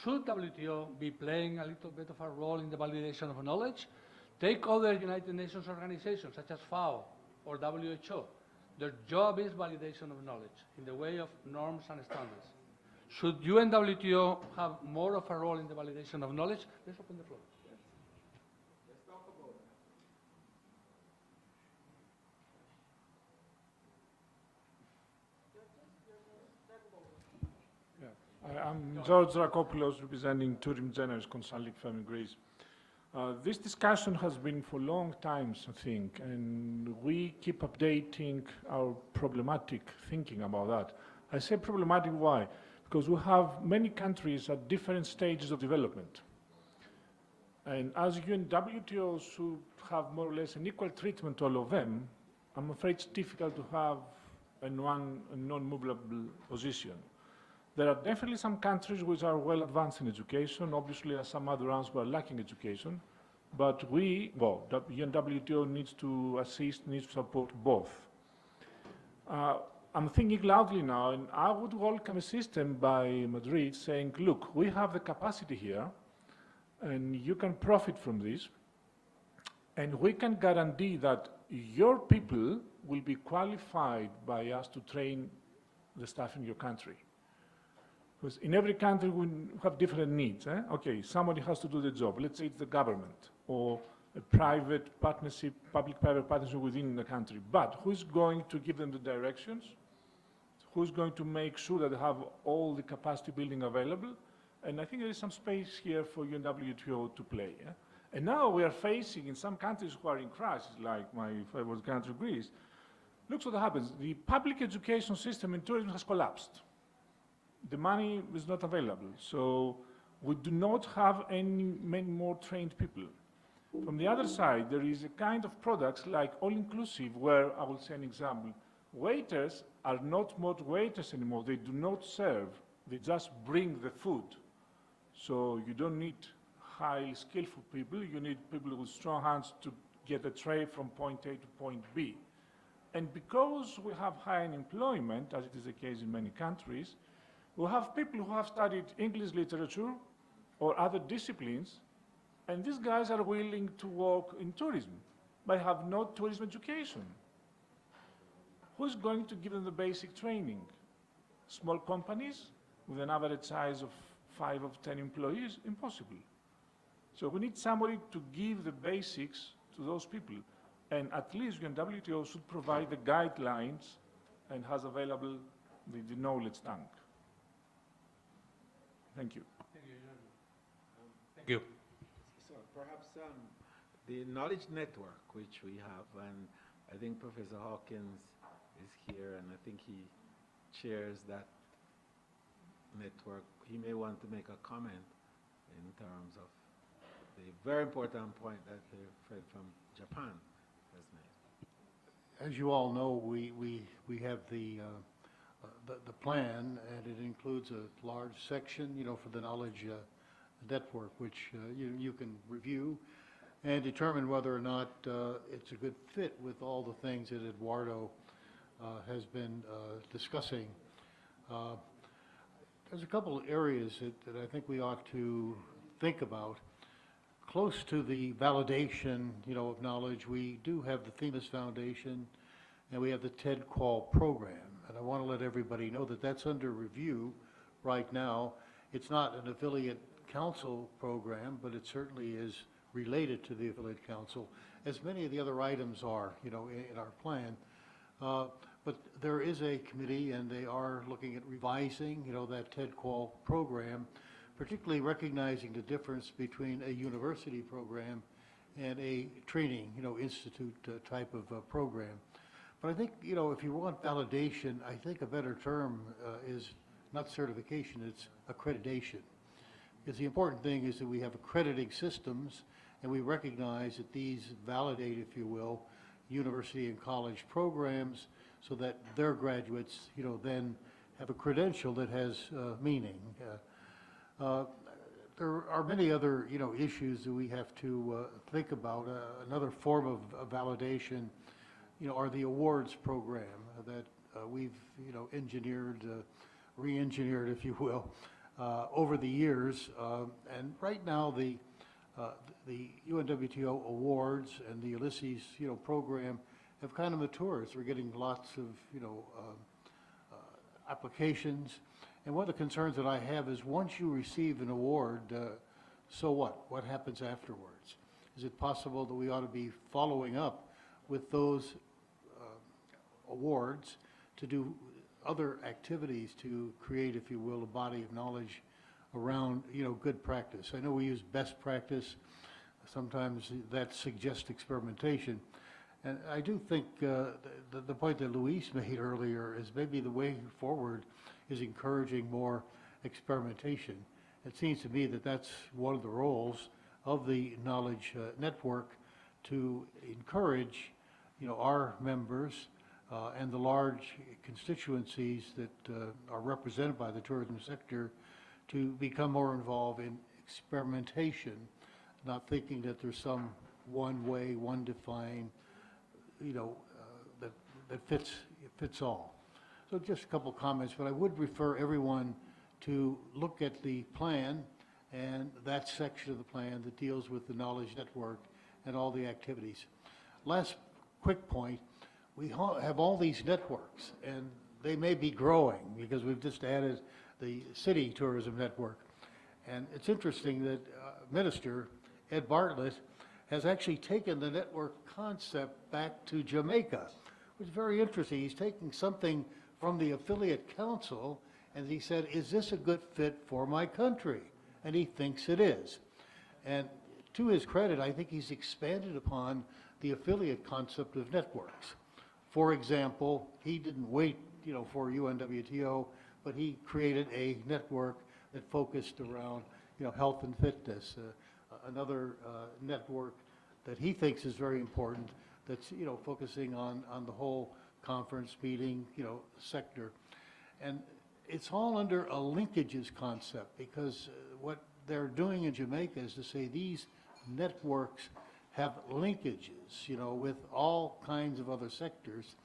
should WTO be playing a little bit of a role in the validation of knowledge? Take other United Nations organizations such as FAO or WHO. Their job is validation of knowledge in the way of norms and standards. Should UNWTO have more of a role in the validation of knowledge? Let's open the floor. Let's talk about that. I'm George Rakopoulos, representing Tourism General's consulting firm in Greece. This discussion has been for a long time, I think, and we keep updating our problematic thinking about that. I say problematic, why? Because we have many countries at different stages of development. And as UNWTO should have more or less an equal treatment to all of them, I'm afraid it's difficult to have a non-movable position. There are definitely some countries which are well advanced in education. Obviously, there are some other ones who are lacking education. But UNWTO needs to assist, needs to support both. I'm thinking loudly now, and I would welcome a system by Madrid saying, look, we have the capacity here, and you can profit from this, and we can guarantee that your people will be qualified by us to train the staff in your country. Because in every country we have different needs. Okay, somebody has to do the job. Let's say it's the government or a private partnership, public-private partnership within the country. But who's going to give them the directions? Who's going to make sure that they have all the capacity building available? And I think there is some space here for UNWTO to play. And now we are facing, in some countries who are in crisis, like my favorite country, Greece, look what happens. The public education system in tourism has collapsed. The money is not available, so we do not have many more trained people. From the other side, there is a kind of products like all-inclusive, where I will say an example. Waiters are not more waiters anymore. They do not serve. They just bring the food. So you don't need highly skillful people. You need people with strong hands to get a tray from point A to point B. And because we have high unemployment, as it is the case in many countries, we have people who have studied English literature or other disciplines, and these guys are willing to work in tourism, but have no tourism education. Who's going to give them the basic training? Small companies with an average size of 5 or 10 employees? Impossible. So we need somebody to give the basics to those people. And at least UNWTO should provide the guidelines and has available the knowledge tank. Thank you. Thank you. So perhaps the knowledge network which we have, and I think Professor Hawkins is here, and I think he chairs that network. He may want to make a comment in terms of the very important point that the friend from Japan has made. As you all know, we have the plan, and it includes a large section, for the knowledge network, which you can review and determine whether or not it's a good fit with all the things that Eduardo has been discussing. There's a couple of areas that I think we ought to think about. Close to the validation, of knowledge, we do have the Themis Foundation, and we have the TED Qual program. And I want to let everybody know that that's under review right now. It's not an affiliate council program, but it certainly is related to the affiliate council, as many of the other items are, in our plan. But there is a committee, and they are looking at revising, that TED Qual program, particularly recognizing the difference between a university program and a training, institute type of program. But I think, if you want validation, I think a better term is not certification, it's accreditation. Because the important thing is that we have accrediting systems, and we recognize that these validate, if you will, university and college programs, so that their graduates, then have a credential that has meaning. There are many other, issues that we have to think about. Another form of validation, are the awards program that we've, engineered, re-engineered, if you will, over the years. And right now, the UNWTO awards and the Ulysses, program have kind of matured. So we're getting lots of, applications. And one of the concerns that I have is once you receive an award, so what? What happens afterwards? Is it possible that we ought to be following up with those awards to do other activities to create, if you will, a body of knowledge around, good practice? I know we use best practice. Sometimes that suggests experimentation. And I do think the point that Luis made earlier is maybe the way forward is encouraging more experimentation. It seems to me that that's one of the roles of the knowledge network, to encourage, our members and the large constituencies that are represented by the tourism sector to become more involved in experimentation, not thinking that there's some one way, one defined, that fits all. So just a couple comments, but I would refer everyone to look at the plan and that section of the plan that deals with the knowledge network and all the activities. Last quick point, we have all these networks, and they may be growing because we've just added the city tourism network. And it's interesting that Minister Ed Bartlett has actually taken the network concept back to Jamaica, which is very interesting. He's taking something from the affiliate council, and he said, is this a good fit for my country? And he thinks it is. And to his credit, I think he's expanded upon the affiliate concept of networks. For example, he didn't wait, for UNWTO, but he created a network that focused around, health and fitness. Another network that he thinks is very important that's, focusing on the whole conference meeting, sector. And it's all under a linkages concept, because what they're doing in Jamaica is to say these networks have linkages, with all kinds of other sectors.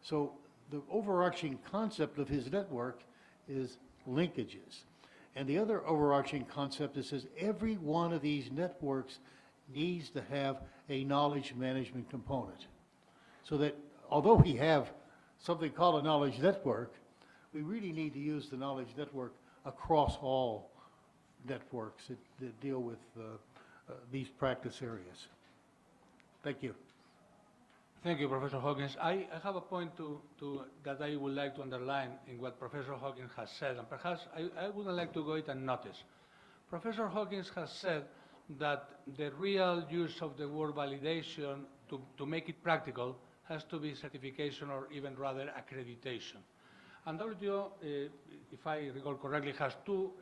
So the overarching concept of his network is linkages. And the other overarching concept is says every one of these networks needs to have a knowledge management component. So that although we have something called a knowledge network, we really need to use the knowledge network across all networks that deal with these practice areas. Thank you. Thank you, Professor Hawkins. I have a point that I would like to underline in what Professor Hawkins has said, and perhaps I would like to go it unnoticed. Professor Hawkins has said that the real use of the word validation, to make it practical, has to be certification or even rather accreditation. And WTO, if I recall correctly, has two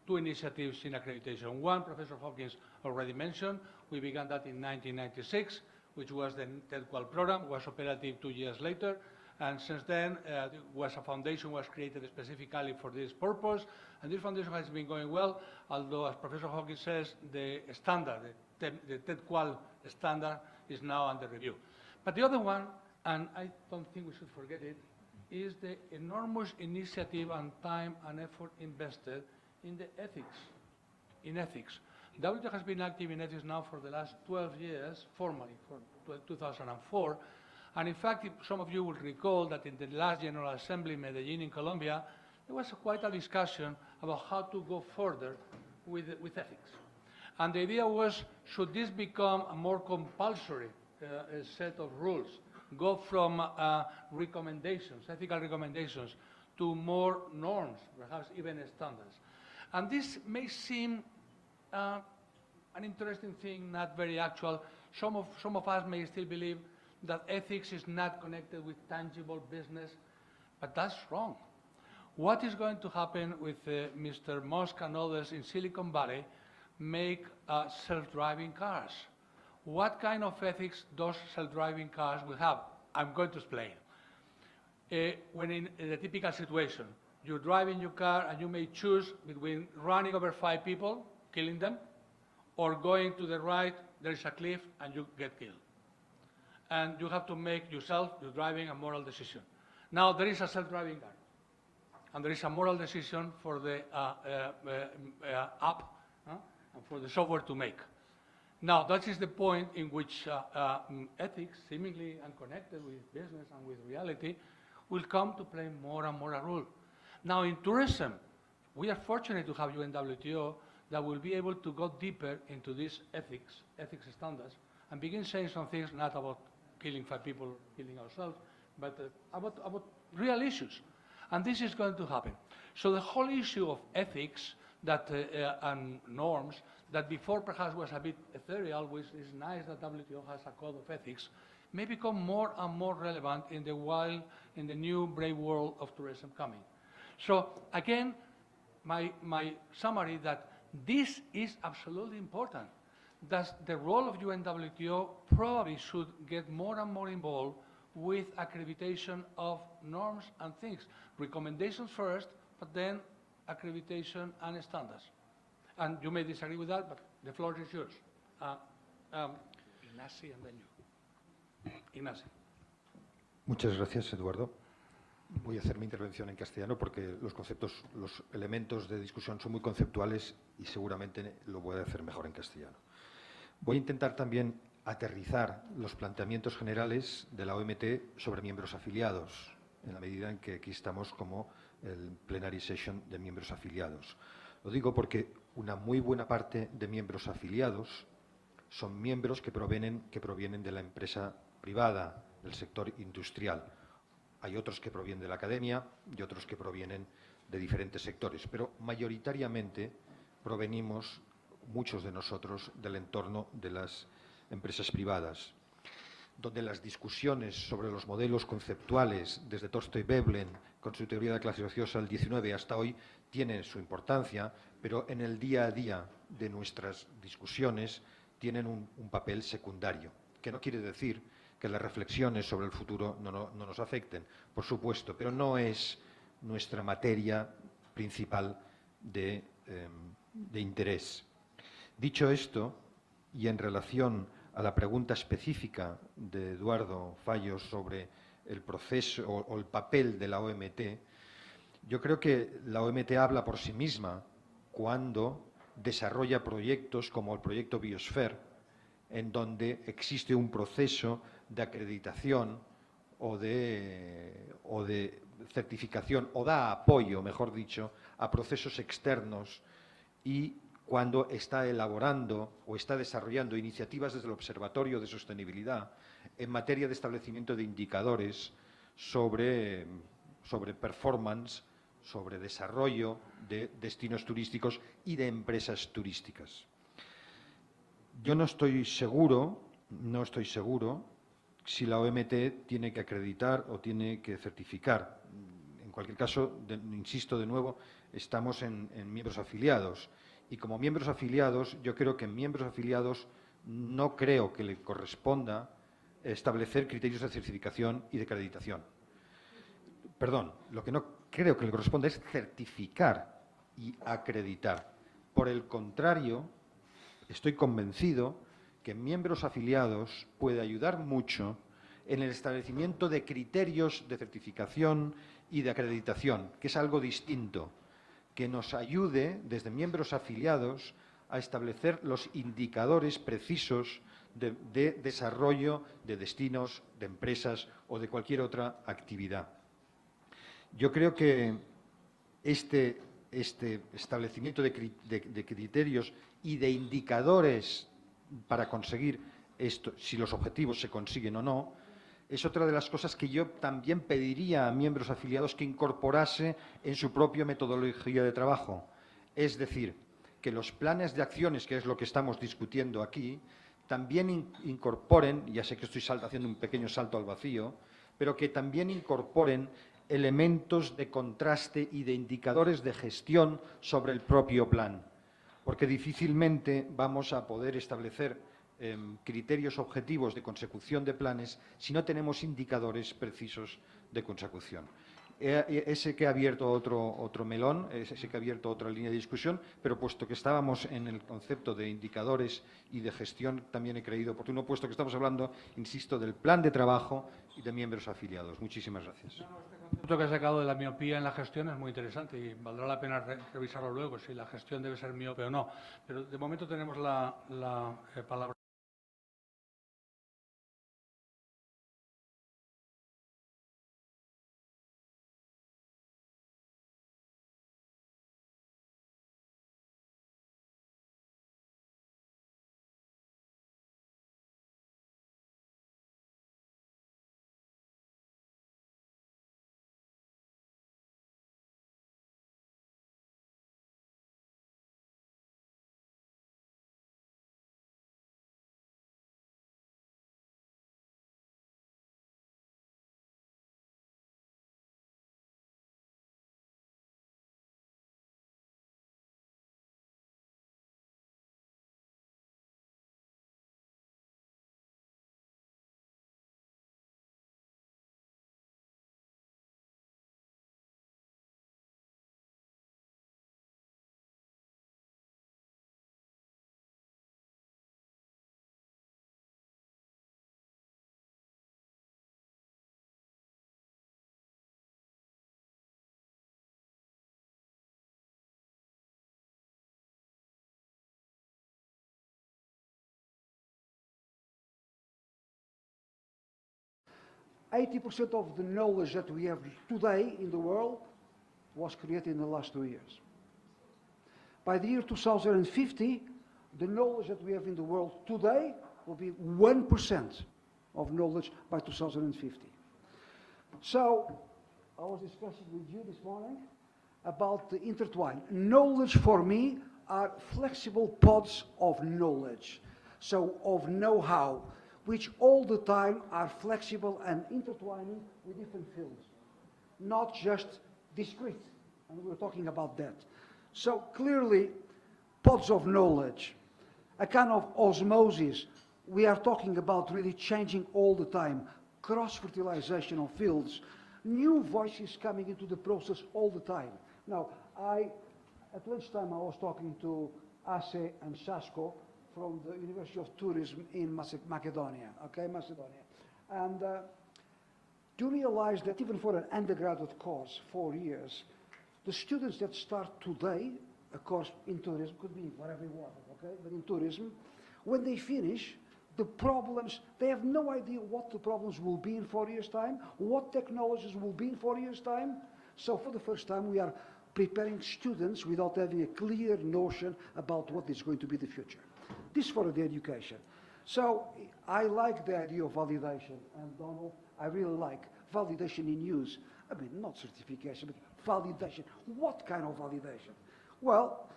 initiatives in accreditation. One, Professor Hawkins already mentioned. We began that in 1996, which was the TED-Qual program, was operative 2 years later. And since then, a foundation was created specifically for this purpose. And this foundation has been going well, although, as Professor Hawkins says, the standard, the TED-Qual standard is now under review. But the other one, and I don't think we should forget it, is the enormous initiative and time and effort invested in the ethics, WTO has been active in ethics now for the last 12 years, formally, for 2004. And in fact, some of you will recall that in the last General Assembly in Medellin in Colombia, there was quite a discussion about how to go further with ethics. And the idea was, should this become a more compulsory set of rules, go from recommendations, ethical recommendations, to more norms, perhaps even standards. And this may seem an interesting thing, not very actual. Some of us may still believe that ethics is not connected with tangible business, but that's wrong. What is going to happen with Mr. Musk and others in Silicon Valley make self-driving cars? What kind of ethics those self-driving cars will have? I'm going to explain. When in a typical situation, you're driving your car and you may choose between running over 5 people, killing them, or going to the right, there is a cliff and you get killed. And you have to make yourself, you're driving, a moral decision. Now there is a self-driving car, and there is a moral decision for the app and for the software to make. Now, that is the point in which ethics, seemingly unconnected with business and with reality, will come to play more and more a role. Now, in tourism, we are fortunate to have UNWTO that will be able to go deeper into these ethics standards, and begin saying some things not about killing 5 people, killing ourselves, but about real issues. And this is going to happen. So the whole issue of ethics and norms that before perhaps was a bit ethereal, which is nice that WTO has a code of ethics, may become more and more relevant in the new brave world of tourism coming. So again, my summary that this is absolutely important. That the role of UNWTO probably should get more and more involved with accreditation of norms and things. Recommendations first, but then accreditation and standards. And you may disagree with that, but the floor is yours. Ignacy, and then you. Ignacy. Muchas gracias, Eduardo. Voy a hacer mi intervención en castellano porque los conceptos, los elementos de discusión son muy conceptuales y seguramente lo voy a hacer mejor en castellano. Voy a intentar también aterrizar los planteamientos generales de la OMT sobre miembros afiliados, en la medida en que aquí estamos como el Plenary Session de miembros afiliados. Lo digo porque una muy buena parte de miembros afiliados son miembros que provienen de la empresa privada, del sector industrial. Hay otros que provienen de la academia y otros que provienen de diferentes sectores, pero mayoritariamente provenimos, muchos de nosotros, del entorno de las empresas privadas, donde las discusiones sobre los modelos conceptuales, desde Torsten Veblen, con su teoría de clasificación al 19 hasta hoy, tienen su importancia, pero en el día a día de nuestras discusiones tienen un papel secundario, que no quiere decir que las reflexiones sobre el futuro no nos afecten, por supuesto, pero no es nuestra materia principal de interés. Dicho esto, y en relación a la pregunta específica de Eduardo Fallos sobre el proceso o el papel de la OMT, yo creo que la OMT habla por sí misma cuando desarrolla proyectos como el proyecto Biosphere, en donde existe un proceso de acreditación o de certificación, o da apoyo, mejor dicho, a procesos externos, y cuando está elaborando o está desarrollando iniciativas desde el Observatorio de Sostenibilidad en materia de establecimiento de indicadores sobre performance, sobre desarrollo de destinos turísticos y de empresas turísticas. Yo no estoy seguro si la OMT tiene que acreditar o tiene que certificar. En cualquier caso, insisto de nuevo, estamos en miembros afiliados. Y como miembros afiliados, yo creo que en miembros afiliados no creo que le corresponda establecer criterios de certificación y de acreditación. Perdón, lo que no creo que le corresponde es certificar y acreditar. Por el contrario, estoy convencido que miembros afiliados puede ayudar mucho en el establecimiento de criterios de certificación y de acreditación, que es algo distinto, que nos ayude desde miembros afiliados a establecer los indicadores precisos de desarrollo de destinos, de empresas o de cualquier otra actividad. Yo creo que este establecimiento de criterios y de indicadores para conseguir esto, si los objetivos se consiguen o no, es otra de las cosas que yo también pediría a miembros afiliados que incorporase en su propia metodología de trabajo. Es decir, que los planes de acciones, que es lo que estamos discutiendo aquí, también incorporen, ya sé que estoy haciendo un pequeño salto al vacío, pero que también incorporen elementos de contraste y de indicadores de gestión sobre el propio plan, porque difícilmente vamos a poder establecer criterios objetivos de consecución de planes si no tenemos indicadores precisos de consecución. Ese que ha abierto otro melón, ese que ha abierto otra línea de discusión, pero puesto que estábamos en el concepto de indicadores y de gestión, también he creído oportuno, puesto que estamos hablando, insisto, del plan de trabajo y de miembros afiliados. Muchísimas gracias. El concepto que has sacado de la miopía en la gestión es muy interesante y valdrá la pena revisarlo luego, si la gestión debe ser miope o no. Pero de momento tenemos la palabra. %80 of the knowledge that we have today in the world was created in the last 2 years. By the year 2050, the knowledge that we have in the world today will be 1% of knowledge by 2050. So, I was discussing with you this morning about the intertwine. Knowledge for me are flexible pods of knowledge, so of know-how, which all the time are flexible and intertwining with different fields, not just discrete, and we're talking about that. So clearly, pods of knowledge, a kind of osmosis. We are talking about really changing all the time, cross-fertilization of fields, new voices coming into the process all the time. Now, at lunchtime I was talking to Ase and Sasko from the University of Tourism in Macedonia, Macedonia. And to realize that even for an undergraduate course, 4 years, the students that start today, a course in tourism, could be whatever you want, but in tourism, when they finish, the problems, they have no idea what the problems will be in 4 years' time, what technologies will be in 4 years' time. So for the first time, we are preparing students without having a clear notion about what is going to be the future. This for the education. So I like the idea of validation, and Donald, I really like validation in use. I mean, not certification, but validation. What kind of validation? Well,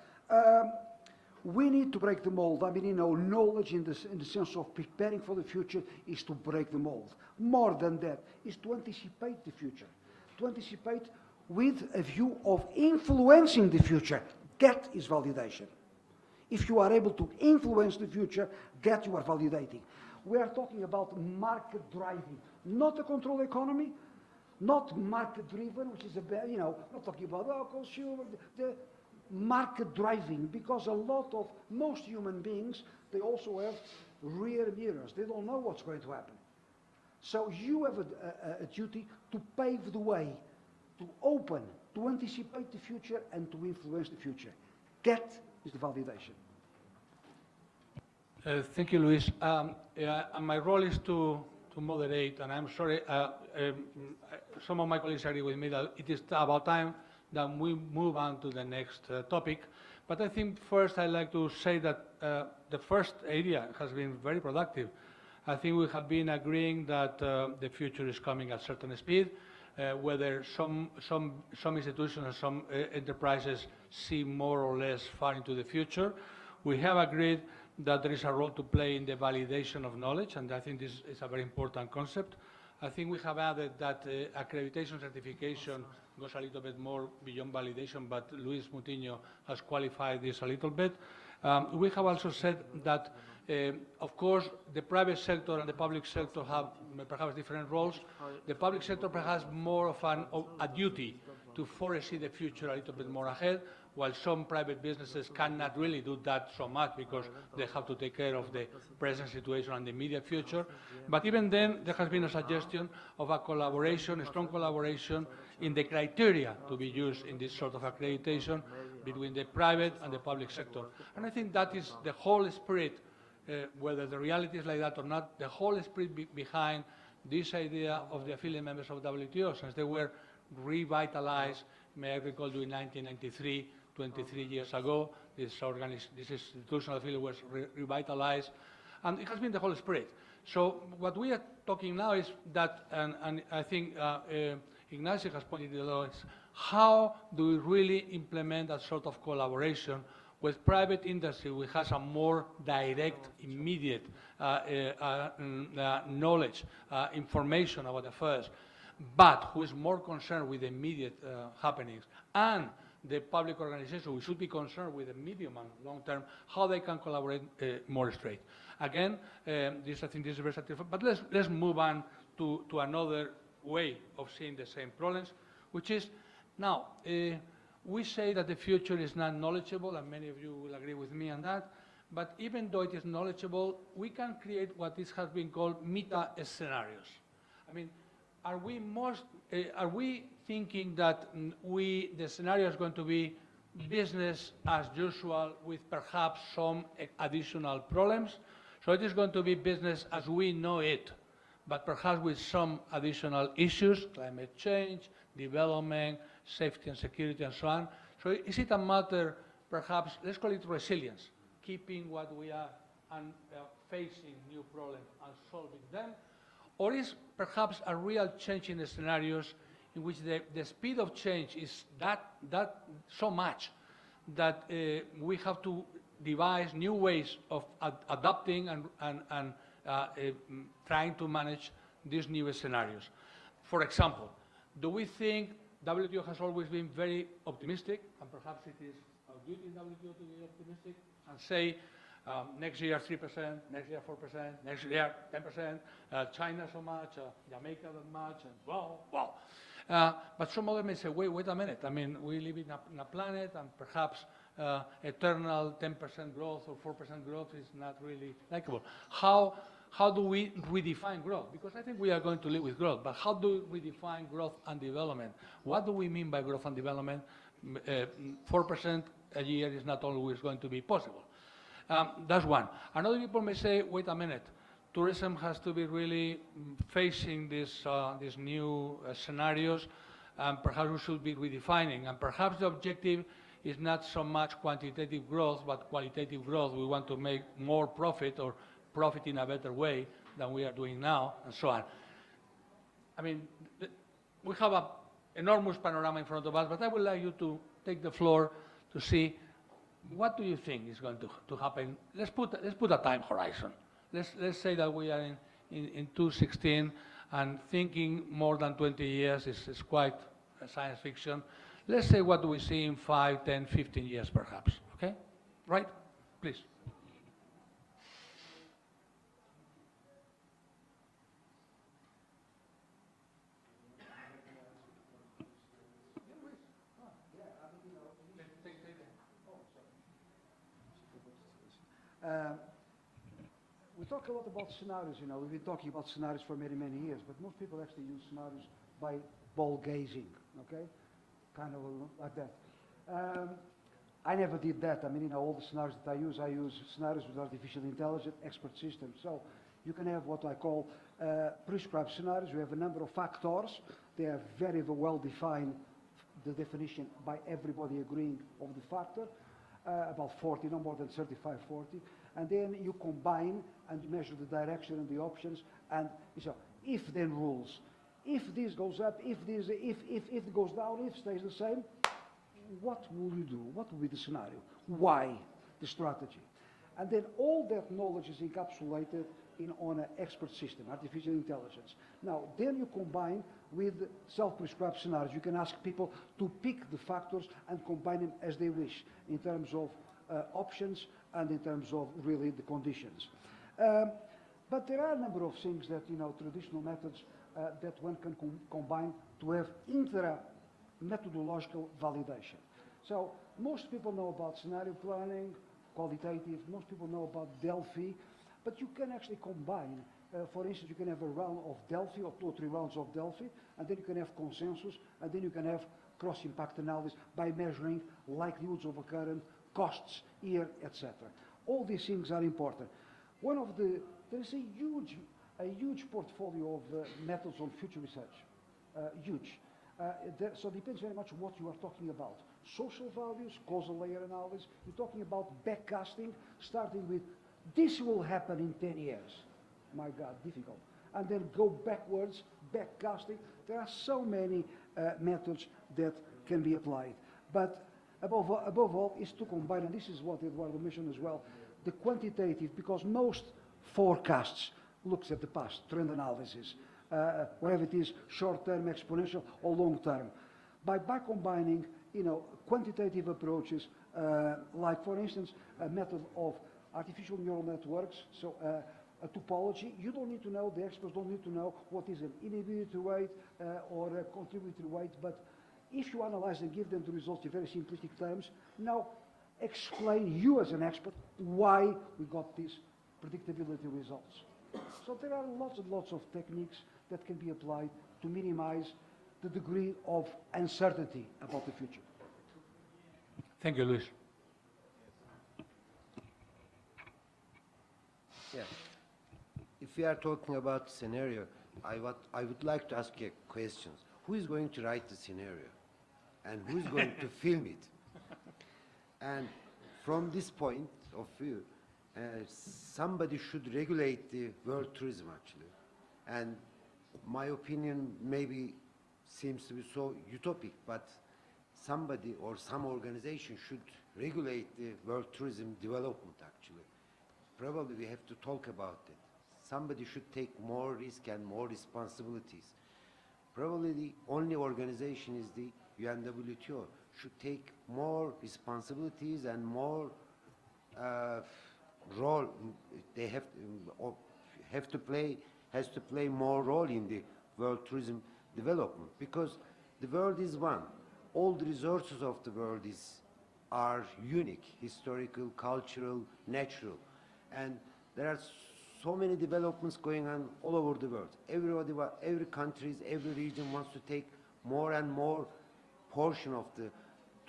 We need to break the mold. I mean, you know, knowledge in the sense of preparing for the future is to break the mold. More than that, is to anticipate the future. To anticipate with a view of influencing the future. That is validation. If you are able to influence the future, that you are validating. We are talking about market driving, not a control economy, not market driven, which is you know, not talking about, oh, consumer, the market driving, because most human beings, they also have rear mirrors. They don't know what's going to happen. So you have a duty to pave the way, to open, to anticipate the future and to influence the future. That is the validation. Thank you, Luis. My role is to moderate, and I'm sorry, some of my colleagues agree with me that it is about time that we move on to the next topic. But I think first I'd like to say that the first area has been very productive. I think we have been agreeing that the future is coming at a certain speed, whether some institutions and some enterprises see more or less far into the future. We have agreed that there is a role to play in the validation of knowledge, and I think this is a very important concept. I think we have added that accreditation certification goes a little bit more beyond validation, but Luis Moutinho has qualified this a little bit. We have also said that, of course, the private sector and the public sector have perhaps different roles. The public sector perhaps more of a duty to foresee the future a little bit more ahead, while some private businesses cannot really do that so much because they have to take care of the present situation and the immediate future. But even then, there has been a suggestion of a collaboration, a strong collaboration in the criteria to be used in this sort of accreditation between the private and the public sector. And I think that is the whole spirit, whether the reality is like that or not, the whole spirit behind this idea of the affiliate members of WTO, since they were revitalized, may I recall you, in 1993, 23 years ago, this institutional affiliate was revitalized, and it has been the whole spirit. So what we are talking now is that, and I think Ignacio has pointed it out, is how do we really implement that sort of collaboration with private industry, which has a more direct, immediate knowledge, information about affairs, but who is more concerned with the immediate happenings, and the public organization, we should be concerned with the medium and long term, how they can collaborate more straight. Again, I think this is very satisfying, but let's move on to another way of seeing the same problems, which is, now, we say that the future is not knowledgeable, and many of you will agree with me on that, but even though it is knowledgeable, we can create what has been called meta-scenarios. I mean, are we thinking that the scenario is going to be business as usual with perhaps some additional problems? So it is going to be business as we know it, but perhaps with some additional issues, climate change, development, safety and security, and so on. So is it a matter, perhaps, let's call it resilience, keeping what we are and facing new problems and solving them? Or is perhaps a real change in the scenarios in which the speed of change is that so much that we have to devise new ways of adapting and trying to manage these new scenarios? For example, do we think WTO has always been very optimistic, and perhaps it is our duty in WTO to be optimistic and say, next year 3%, next year 4%, next year 10%, China so much, Jamaica that much, and wow. But some others may say, wait a minute. I mean, we live in a planet, and perhaps eternal 10% growth or 4% growth is not really likable. How do we redefine growth? Because I think we are going to live with growth, but how do we define growth and development? What do we mean by growth and development? 4% a year is not always going to be possible. That's one. Another people may say, wait a minute, tourism has to be really facing these new scenarios, and perhaps we should be redefining. And perhaps the objective is not so much quantitative growth, but qualitative growth. We want to make more profit, or profit in a better way than we are doing now, and so on. I mean, we have an enormous panorama in front of us, but I would like you to take the floor to see what do you think is going to happen? Let's put a time horizon. Let's say that we are in 2016, and thinking more than 20 years is quite science fiction. Let's say what do we see in 5, 10, 15 years perhaps, okay? Right? Please. We talk a lot about scenarios, we've been talking about scenarios for many, many years, but most people actually use scenarios by ball gazing, okay? Kind of like that. I never did that. I mean, all the scenarios that I use scenarios with artificial intelligence, expert systems. So you can have what I call prescribed scenarios. You have a number of factors. They are very well defined, the definition by everybody agreeing of the factor, about 40, no more than 35, 40. And then you combine and measure the direction and the options, and so if-then rules. If this goes up, if it goes down, if stays the same, what will you do? What will be the scenario? Why the strategy? And then all that knowledge is encapsulated on an expert system, artificial intelligence. Now, then you combine with self-prescribed scenarios. You can ask people to pick the factors and combine them as they wish in terms of options and in terms of really the conditions. But there are a number of things that, traditional methods that one can combine to have intra-methodological validation. So most people know about scenario planning, qualitative, most people know about Delphi, but you can actually combine, for instance, you can have a round of Delphi or 2 or 3 rounds of Delphi, and then you can have consensus, and then you can have cross-impact analysis by measuring likelihoods of occurrence, costs here, etc. All these things are important. There's a huge portfolio of methods on future research, huge. So it depends very much what you are talking about. Social values, causal layer analysis, you're talking about backcasting, starting with this will happen in 10 years. My God, difficult. And then go backwards, backcasting. There are so many methods that can be applied. But above all is to combine, and this is what Eduardo mentioned as well, the quantitative, because most forecasts looks at the past, trend analysis, whether it is short-term, exponential, or long-term. By combining, quantitative approaches, like for instance, a method of artificial neural networks, so a topology, you don't need to know, the experts don't need to know what is an inhibitor weight or a contributor weight, but if you analyze and give them the results in very simplistic terms, now explain, you as an expert, why we got these predictability results. So there are lots and lots of techniques that can be applied to minimize the degree of uncertainty about the future. Thank you, Luis. Yeah. If we are talking about scenario, I would like to ask you questions. Who is going to write the scenario? And who is going to film it? And from this point of view, somebody should regulate the world tourism, actually. And my opinion maybe seems to be so utopic, but somebody or some organization should regulate the world tourism development, actually. Probably we have to talk about it. Somebody should take more risk and more responsibilities. Probably the only organization is the UNWTO, should take more responsibilities and more role. They has to play more role in the world tourism development, because the world is one. All the resources of the world are unique, historical, cultural, natural, and there are so many developments going on all over the world. Every country, every region wants to take more and more portion of the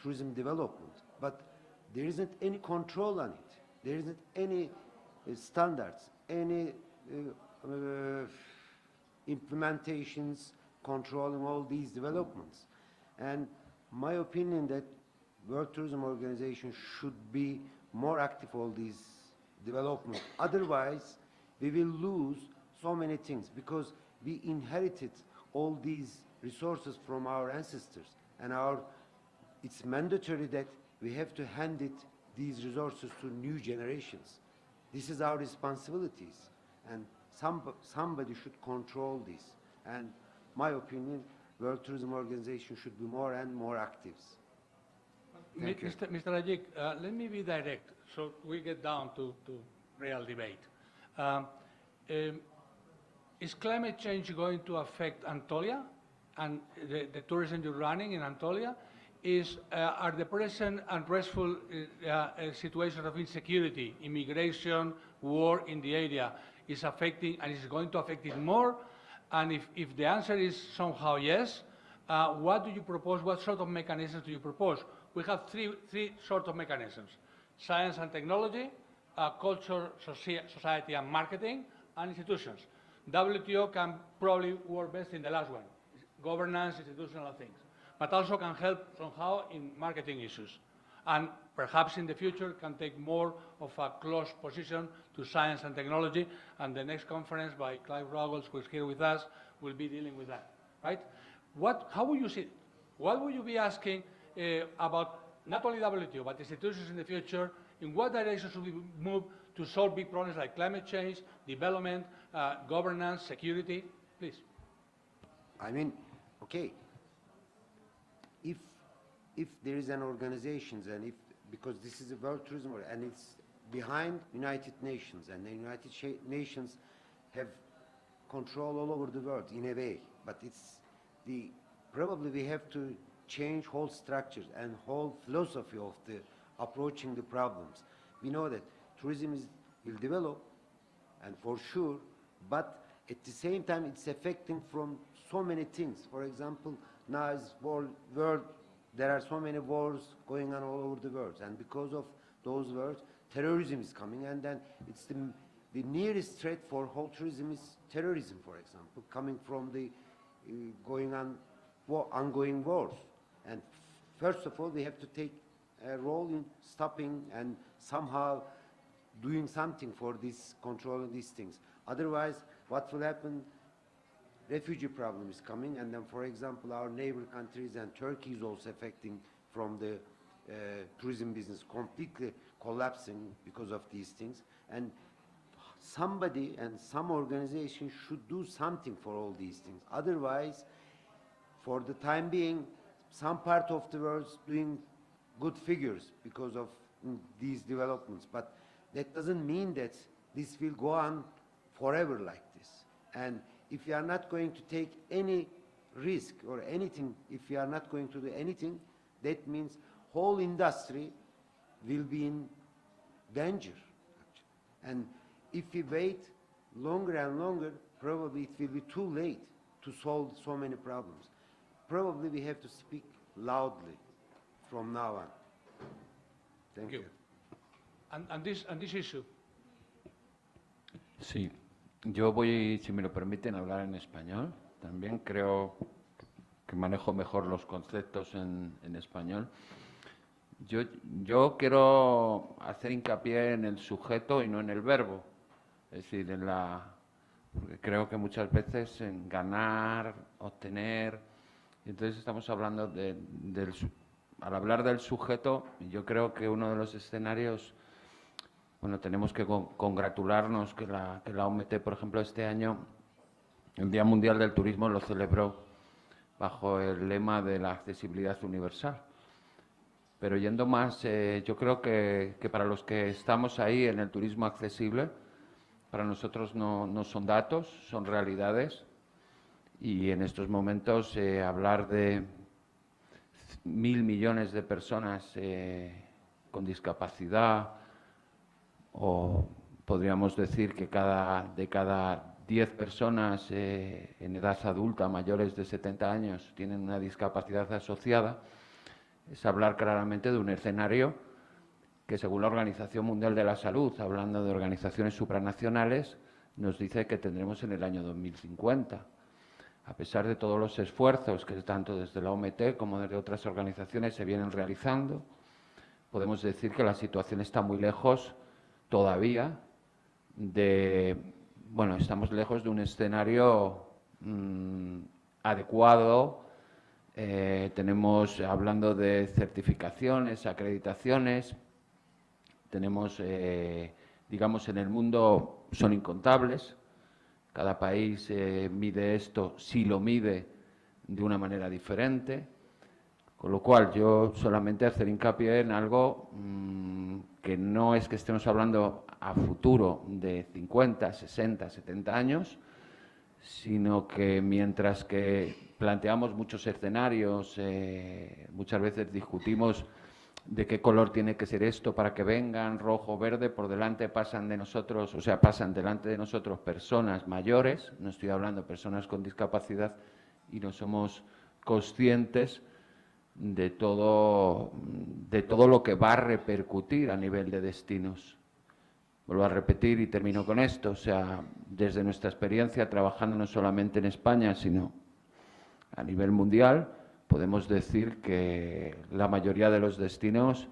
tourism development, but there isn't any control on it. There isn't any standards, any implementations controlling all these developments. And my opinion that World Tourism Organization should be more active all these developments. Otherwise, we will lose so many things, because we inherited all these resources from our ancestors, and it's mandatory that we have to hand it these resources to new generations. This is our responsibilities, and somebody should control this. And my opinion, World Tourism Organization should be more and more active. Thank you. Mr. Ajik, let me be direct so we get down to real debate. Is climate change going to affect Antalya and the tourism you're running in Antalya? Are the present unrestful situations of insecurity, immigration, war in the area is affecting and is going to affect it more? And if the answer is somehow yes, what do you propose? What sort of mechanisms do you propose? We have three sorts of mechanisms: science and technology, culture, society and marketing, and institutions. WTO can probably work best in the last one, governance, institutional things, but also can help somehow in marketing issues. And perhaps in the future can take more of a close position to science and technology, and the next conference by Clive Ruggles, who is here with us, will be dealing with that, right? How will you see it? What will you be asking about not only WTO, but institutions in the future? In what direction should we move to solve big problems like climate change, development, governance, security? Please. I mean, okay, if there is an organization, and because this is a World Tourism, and it's behind United Nations, and the United Nations have control all over the world in a way, but probably we have to change whole structures and whole philosophy of the approaching the problems. We know that tourism will develop, and for sure, but at the same time it's affecting from so many things. For example, now is world, there are so many wars going on all over the world, and because of those wars, terrorism is coming, and then it's the nearest threat for whole tourism is terrorism, for example, coming from the ongoing wars. And first of all, we have to take a role in stopping and somehow doing something for this, controlling these things. Otherwise, what will happen? Refugee problem is coming, and then, for example, our neighbor countries and Turkey is also affecting from the tourism business, completely collapsing because of these things. And somebody and some organization should do something for all these things. Otherwise, for the time being, some part of the world is doing good figures because of these developments, but that doesn't mean that this will go on forever like this. And if you are not going to take any risk or anything, if you are not going to do anything, that means whole industry will be in danger. And if we wait longer and longer, probably it will be too late to solve so many problems. Probably we have to speak loudly from now on. Thank you. And this issue. Sí, yo voy, si me lo permiten, a hablar en español. También creo que manejo mejor los conceptos en español. Yo quiero hacer hincapié en el sujeto y no en el verbo. Es decir, porque creo que muchas veces en ganar, obtener, y entonces estamos hablando al hablar del sujeto, yo creo que uno de los escenarios, bueno, tenemos que congratularnos que la OMT, por ejemplo, este año, el Día Mundial del Turismo lo celebró bajo el lema de la accesibilidad universal. Pero yendo más, yo creo que para los que estamos ahí en el turismo accesible, para nosotros no son datos, son realidades. Y en estos momentos hablar de 1.000 millones de personas con discapacidad, o podríamos decir que de cada 10 personas en edad adulta mayores de 70 años tienen una discapacidad asociada, es hablar claramente de un escenario que, según la Organización Mundial de la Salud, hablando de organizaciones supranacionales, nos dice que tendremos en el año 2050. A pesar de todos los esfuerzos que tanto desde la OMT como desde otras organizaciones se vienen realizando, podemos decir que la situación está muy lejos todavía estamos lejos de un escenario adecuado. Tenemos, hablando de certificaciones, acreditaciones, Tenemos, digamos, en el mundo son incontables. Cada país mide esto, si lo mide de una manera diferente. Con lo cual, yo solamente hacer hincapié en algo que no es que estemos hablando a futuro de 50, 60, 70 años, sino que mientras que planteamos muchos escenarios, muchas veces discutimos de qué color tiene que ser esto para que vengan, rojo, verde, por delante pasan de nosotros, o sea, pasan delante de nosotros personas mayores, no estoy hablando de personas con discapacidad, y no somos conscientes de todo lo que va a repercutir a nivel de destinos. Vuelvo a repetir y termino con esto, o sea, desde nuestra experiencia trabajando no solamente en España, sino a nivel mundial, podemos decir que la mayoría de los destinos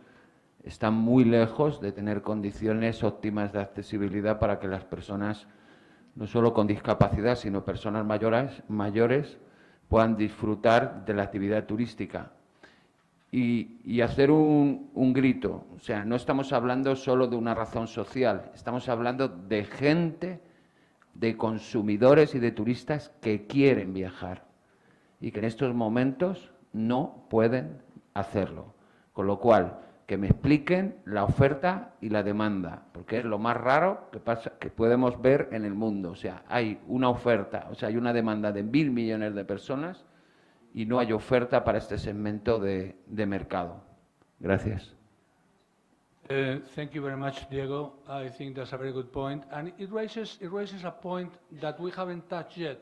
están muy lejos de tener condiciones óptimas de accesibilidad para que las personas, no solo con discapacidad, sino personas mayores, puedan disfrutar de la actividad turística. Y hacer un grito, o sea, no estamos hablando solo de una razón social, estamos hablando de gente, de consumidores y de turistas que quieren viajar y que en estos momentos no pueden hacerlo. Con lo cual, que me expliquen la oferta y la demanda, porque es lo más raro que podemos ver en el mundo. O sea, hay una oferta, o sea, hay una demanda de 1.000 millones de personas y no hay oferta para este segmento de mercado. Gracias. Thank you very much, Diego. I think that's a very good point, and it raises a point that we haven't touched yet.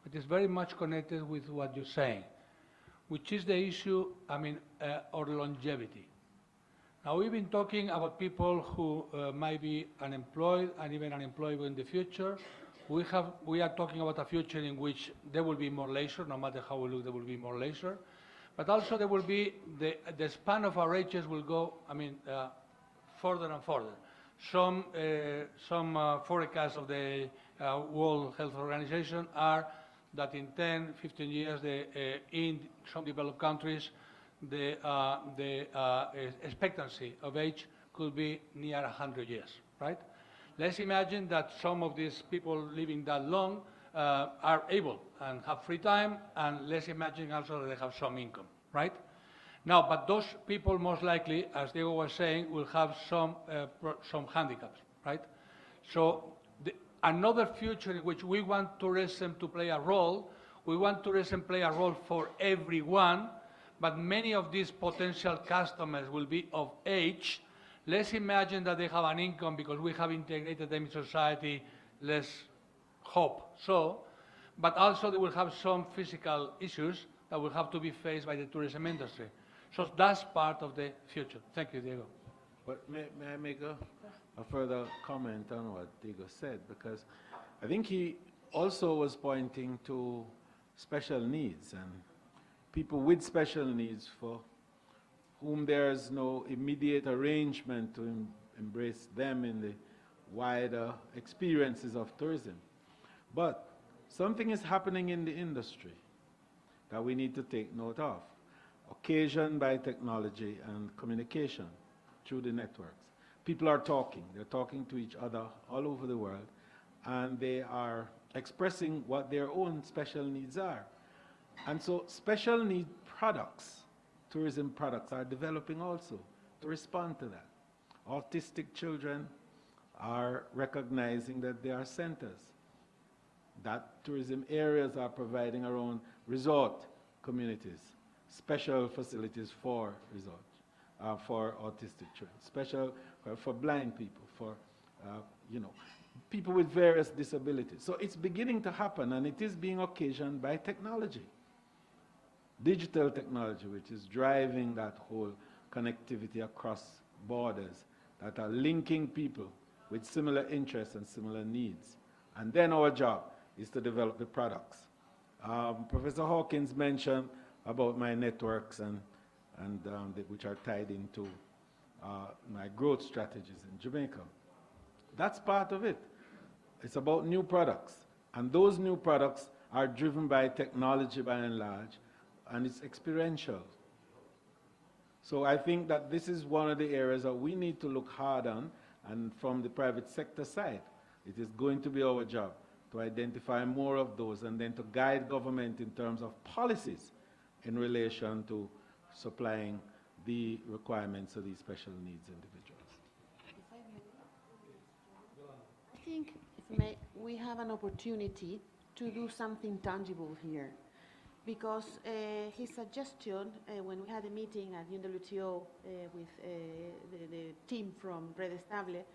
It is very much connected with what you're saying, which is the issue, or longevity. Now, we've been talking about people who might be unemployed and even unemployable in the future. We are talking about a future in which there will be more leisure, no matter how we look, there will be more leisure. But also there will be, the span of our ages will go, further and further. Some forecasts of the World Health Organization are that in 10, 15 years, in some developed countries, the expectancy of age could be near 100 years, right? Let's imagine that some of these people living that long are able and have free time, and let's imagine also that they have some income, right? Now, but those people most likely, as Diego was saying, will have some handicaps, right? So another future in which we want tourism to play a role, we want tourism to play a role for everyone, but many of these potential customers will be of age. Let's imagine that they have an income because we have integrated them in society, let's hope so, but also they will have some physical issues that will have to be faced by the tourism industry. So that's part of the future. Thank you, Diego. But may I make a further comment on what Diego said? Because I think he also was pointing to special needs and people with special needs for whom there's no immediate arrangement to embrace them in the wider experiences of tourism. But something is happening in the industry that we need to take note of, occasioned by technology and communication through the networks. People are talking, they're talking to each other all over the world, and they are expressing what their own special needs are. And so special need products, tourism products, are developing also to respond to that. Autistic children are recognizing that there are centers, that tourism areas are providing around resort communities, special facilities for resorts, for autistic children, special for blind people, for people with various disabilities. So it's beginning to happen, and it is being occasioned by technology. Digital technology, which is driving that whole connectivity across borders that are linking people with similar interests and similar needs. And then our job is to develop the products. Professor Hawkins mentioned about my networks and which are tied into my growth strategies in Jamaica. That's part of it. It's about new products. And those new products are driven by technology by and large, and it's experiential. So I think that this is one of the areas that we need to look hard on, and from the private sector side, it is going to be our job to identify more of those and then to guide government in terms of policies in relation to supplying the requirements of these special needs individuals. I think if may, we have an opportunity to do something tangible here, because his suggestion when we had a meeting at UNWTO with the team from Red Estable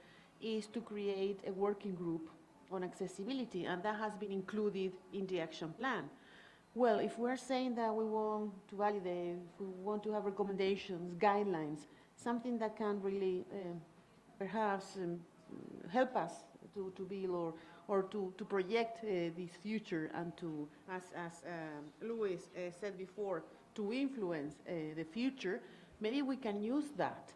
is to create a working group on accessibility, and that has been included in the action plan. Well, if we're saying that we want to validate, if we want to have recommendations, guidelines, something that can really perhaps help us to build or to project this future and to, as Luis said before, to influence the future, maybe we can use that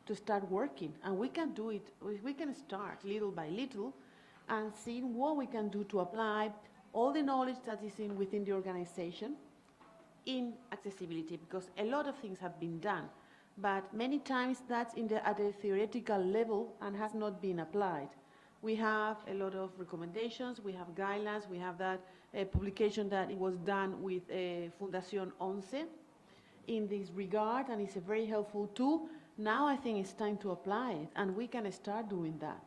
to start working. And we can do it, we can start little by little and see what we can do to apply all the knowledge that is within the organization in accessibility, because a lot of things have been done, but many times that's at a theoretical level and has not been applied. We have a lot of recommendations, we have guidelines, we have that publication that it was done with Fundación 11 in this regard, and it's a very helpful tool. Now I think it's time to apply it, and we can start doing that.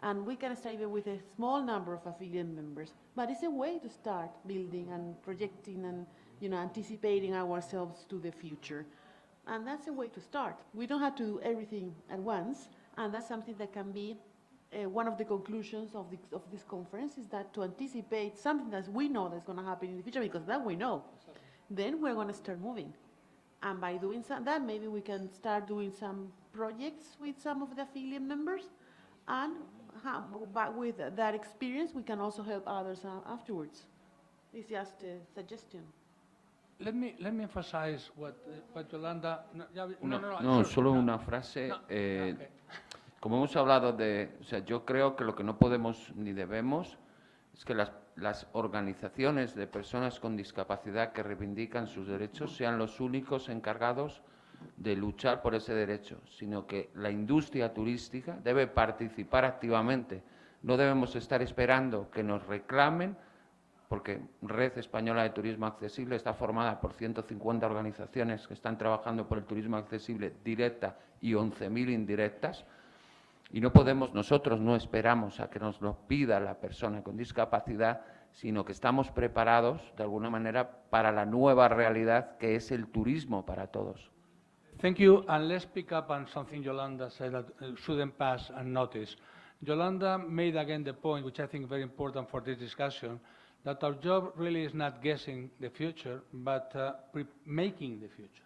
And we can start even with a small number of affiliate members, but it's a way to start building and projecting and anticipating ourselves to the future. And that's a way to start. We don't have to do everything at once, and that's something that can be one of the conclusions of this conference, is that to anticipate something that we know that's going to happen in the future, because that we know, then we're going to start moving. And by doing that, maybe we can start doing some projects with some of the affiliate members, and but with that experience, we can also help others afterwards. It's just a suggestion. Let me emphasize what Yolanda. No, solo una frase. Como hemos hablado o sea, yo creo que lo que no podemos ni debemos es que las organizaciones de personas con discapacidad que reivindican sus derechos sean los únicos encargados de luchar por ese derecho, sino que la industria turística debe participar activamente. No debemos estar esperando que nos reclamen, porque Red Española de Turismo Accesible está formada por 150 organizaciones que están trabajando por el turismo accesible directa y 11.000 indirectas, y nosotros no esperamos a que nos lo pida la persona con discapacidad, sino que estamos preparados de alguna manera para la nueva realidad que es el turismo para todos. Thank you, and let's pick up on something Yolanda said that shouldn't pass unnoticed. Yolanda made again the point, which I think is very important for this discussion, that our job really is not guessing the future, but making the future.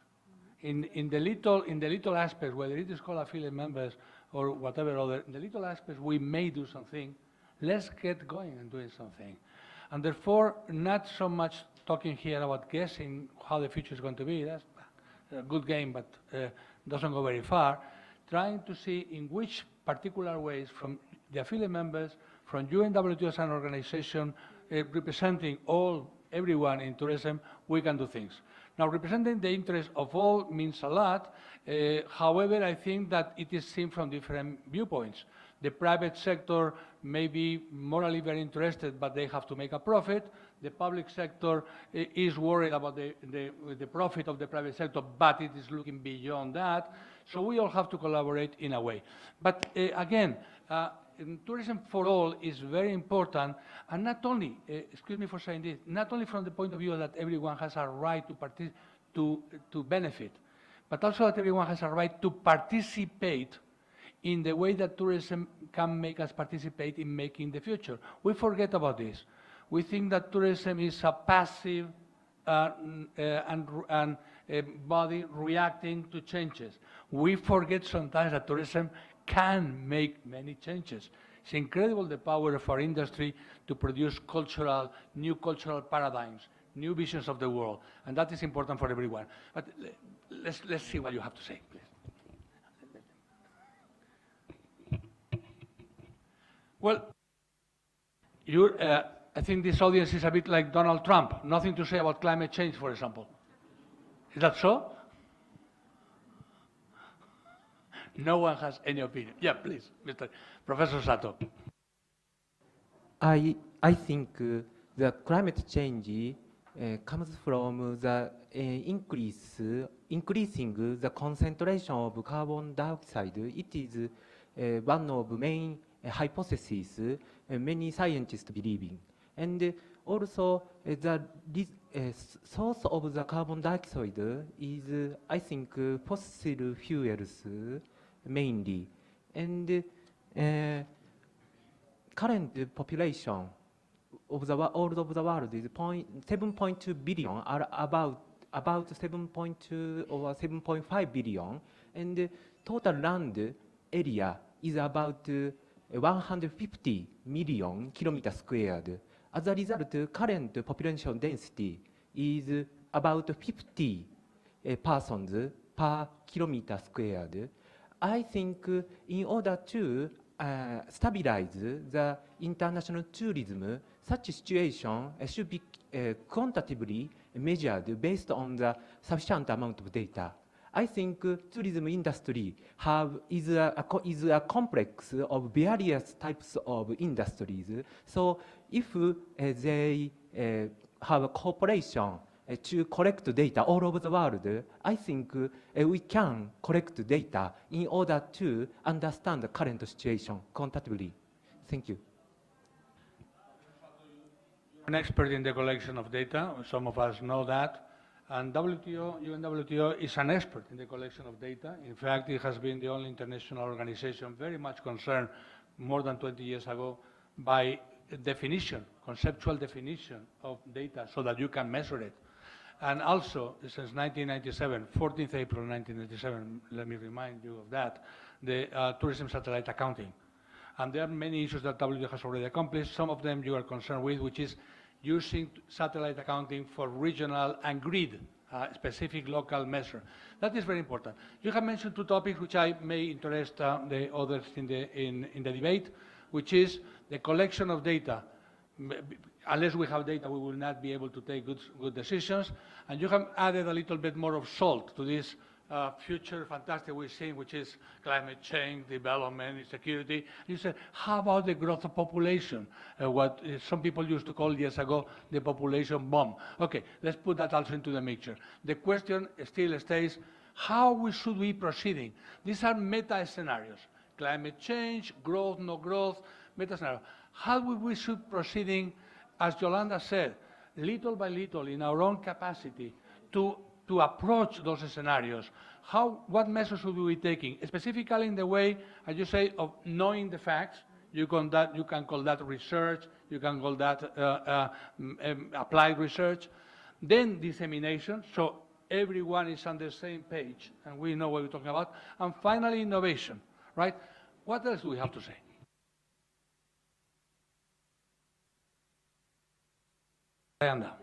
In the little aspects, whether it is called affiliate members or whatever other, in the little aspects we may do something, let's get going and doing something. And therefore, not so much talking here about guessing how the future is going to be. That's a good game, but doesn't go very far. Trying to see in which particular ways from the affiliate members, from UNWTO as an organization representing everyone in tourism, we can do things. Now, representing the interest of all means a lot. However, I think that it is seen from different viewpoints. The private sector may be morally very interested, but they have to make a profit. The public sector is worried about the profit of the private sector, but it is looking beyond that. So we all have to collaborate in a way. But again, tourism for all is very important, and not only, excuse me for saying this, not only from the point of view that everyone has a right to benefit, but also that everyone has a right to participate in the way that tourism can make us participate in making the future. We forget about this. We think that tourism is a passive and a body reacting to changes. We forget sometimes that tourism can make many changes. It's incredible the power of our industry to produce new cultural paradigms, new visions of the world, and that is important for everyone. But let's see what you have to say, please. Well, I think this audience is a bit like Donald Trump, nothing to say about climate change, for example. Is that so? No one has any opinion. Yeah, please, Mr. Professor Sato. I think the climate change comes from the increasing the concentration of carbon dioxide. It is one of main hypotheses many scientists believe in. And also the source of the carbon dioxide is, I think, fossil fuels mainly. And current population of the all of the world is 7.2 billion, are about 7.2 or 7.5 billion, and total land area is about 150 million kilometers squared. As a result, current population density is about 50 persons per kilometer squared. I think in order to stabilize the international tourism, such situation should be quantitatively measured based on the sufficient amount of data. I think tourism industry is a complex of various types of industries. So if they have a cooperation to collect data all over the world, I think we can collect data in order to understand the current situation quantitatively. Thank you. An expert in the collection of data, some of us know that, and UNWTO is an expert in the collection of data. In fact, it has been the only international organization very much concerned more than 20 years ago by definition, conceptual definition of data so that you can measure it. And also, since 1997, 14th April 1997, let me remind you of that, the tourism satellite accounting. And there are many issues that WTO has already accomplished. Some of them you are concerned with, which is using satellite accounting for regional and grid, specific local measure. That is very important. You have mentioned two topics which I may interest the others in the debate, which is the collection of data. Unless we have data, we will not be able to take good decisions. And you have added a little bit more of salt to this future fantastic we're seeing, which is climate change, development, security. You said, how about the growth of population? What some people used to call years ago the population bomb. Okay, let's put that also into the mixture. The question still stays, how should we proceeding? These are meta scenarios. Climate change, growth, no growth, meta scenario. How we should proceeding, as Yolanda said, little by little in our own capacity to approach those scenarios. What measures should we be taking? Specifically in the way, as you say, of knowing the facts. You can call that research, you can call that applied research. Then dissemination, so everyone is on the same page and we know what we're talking about. And finally, innovation, right? What else do we have to say? Yolanda.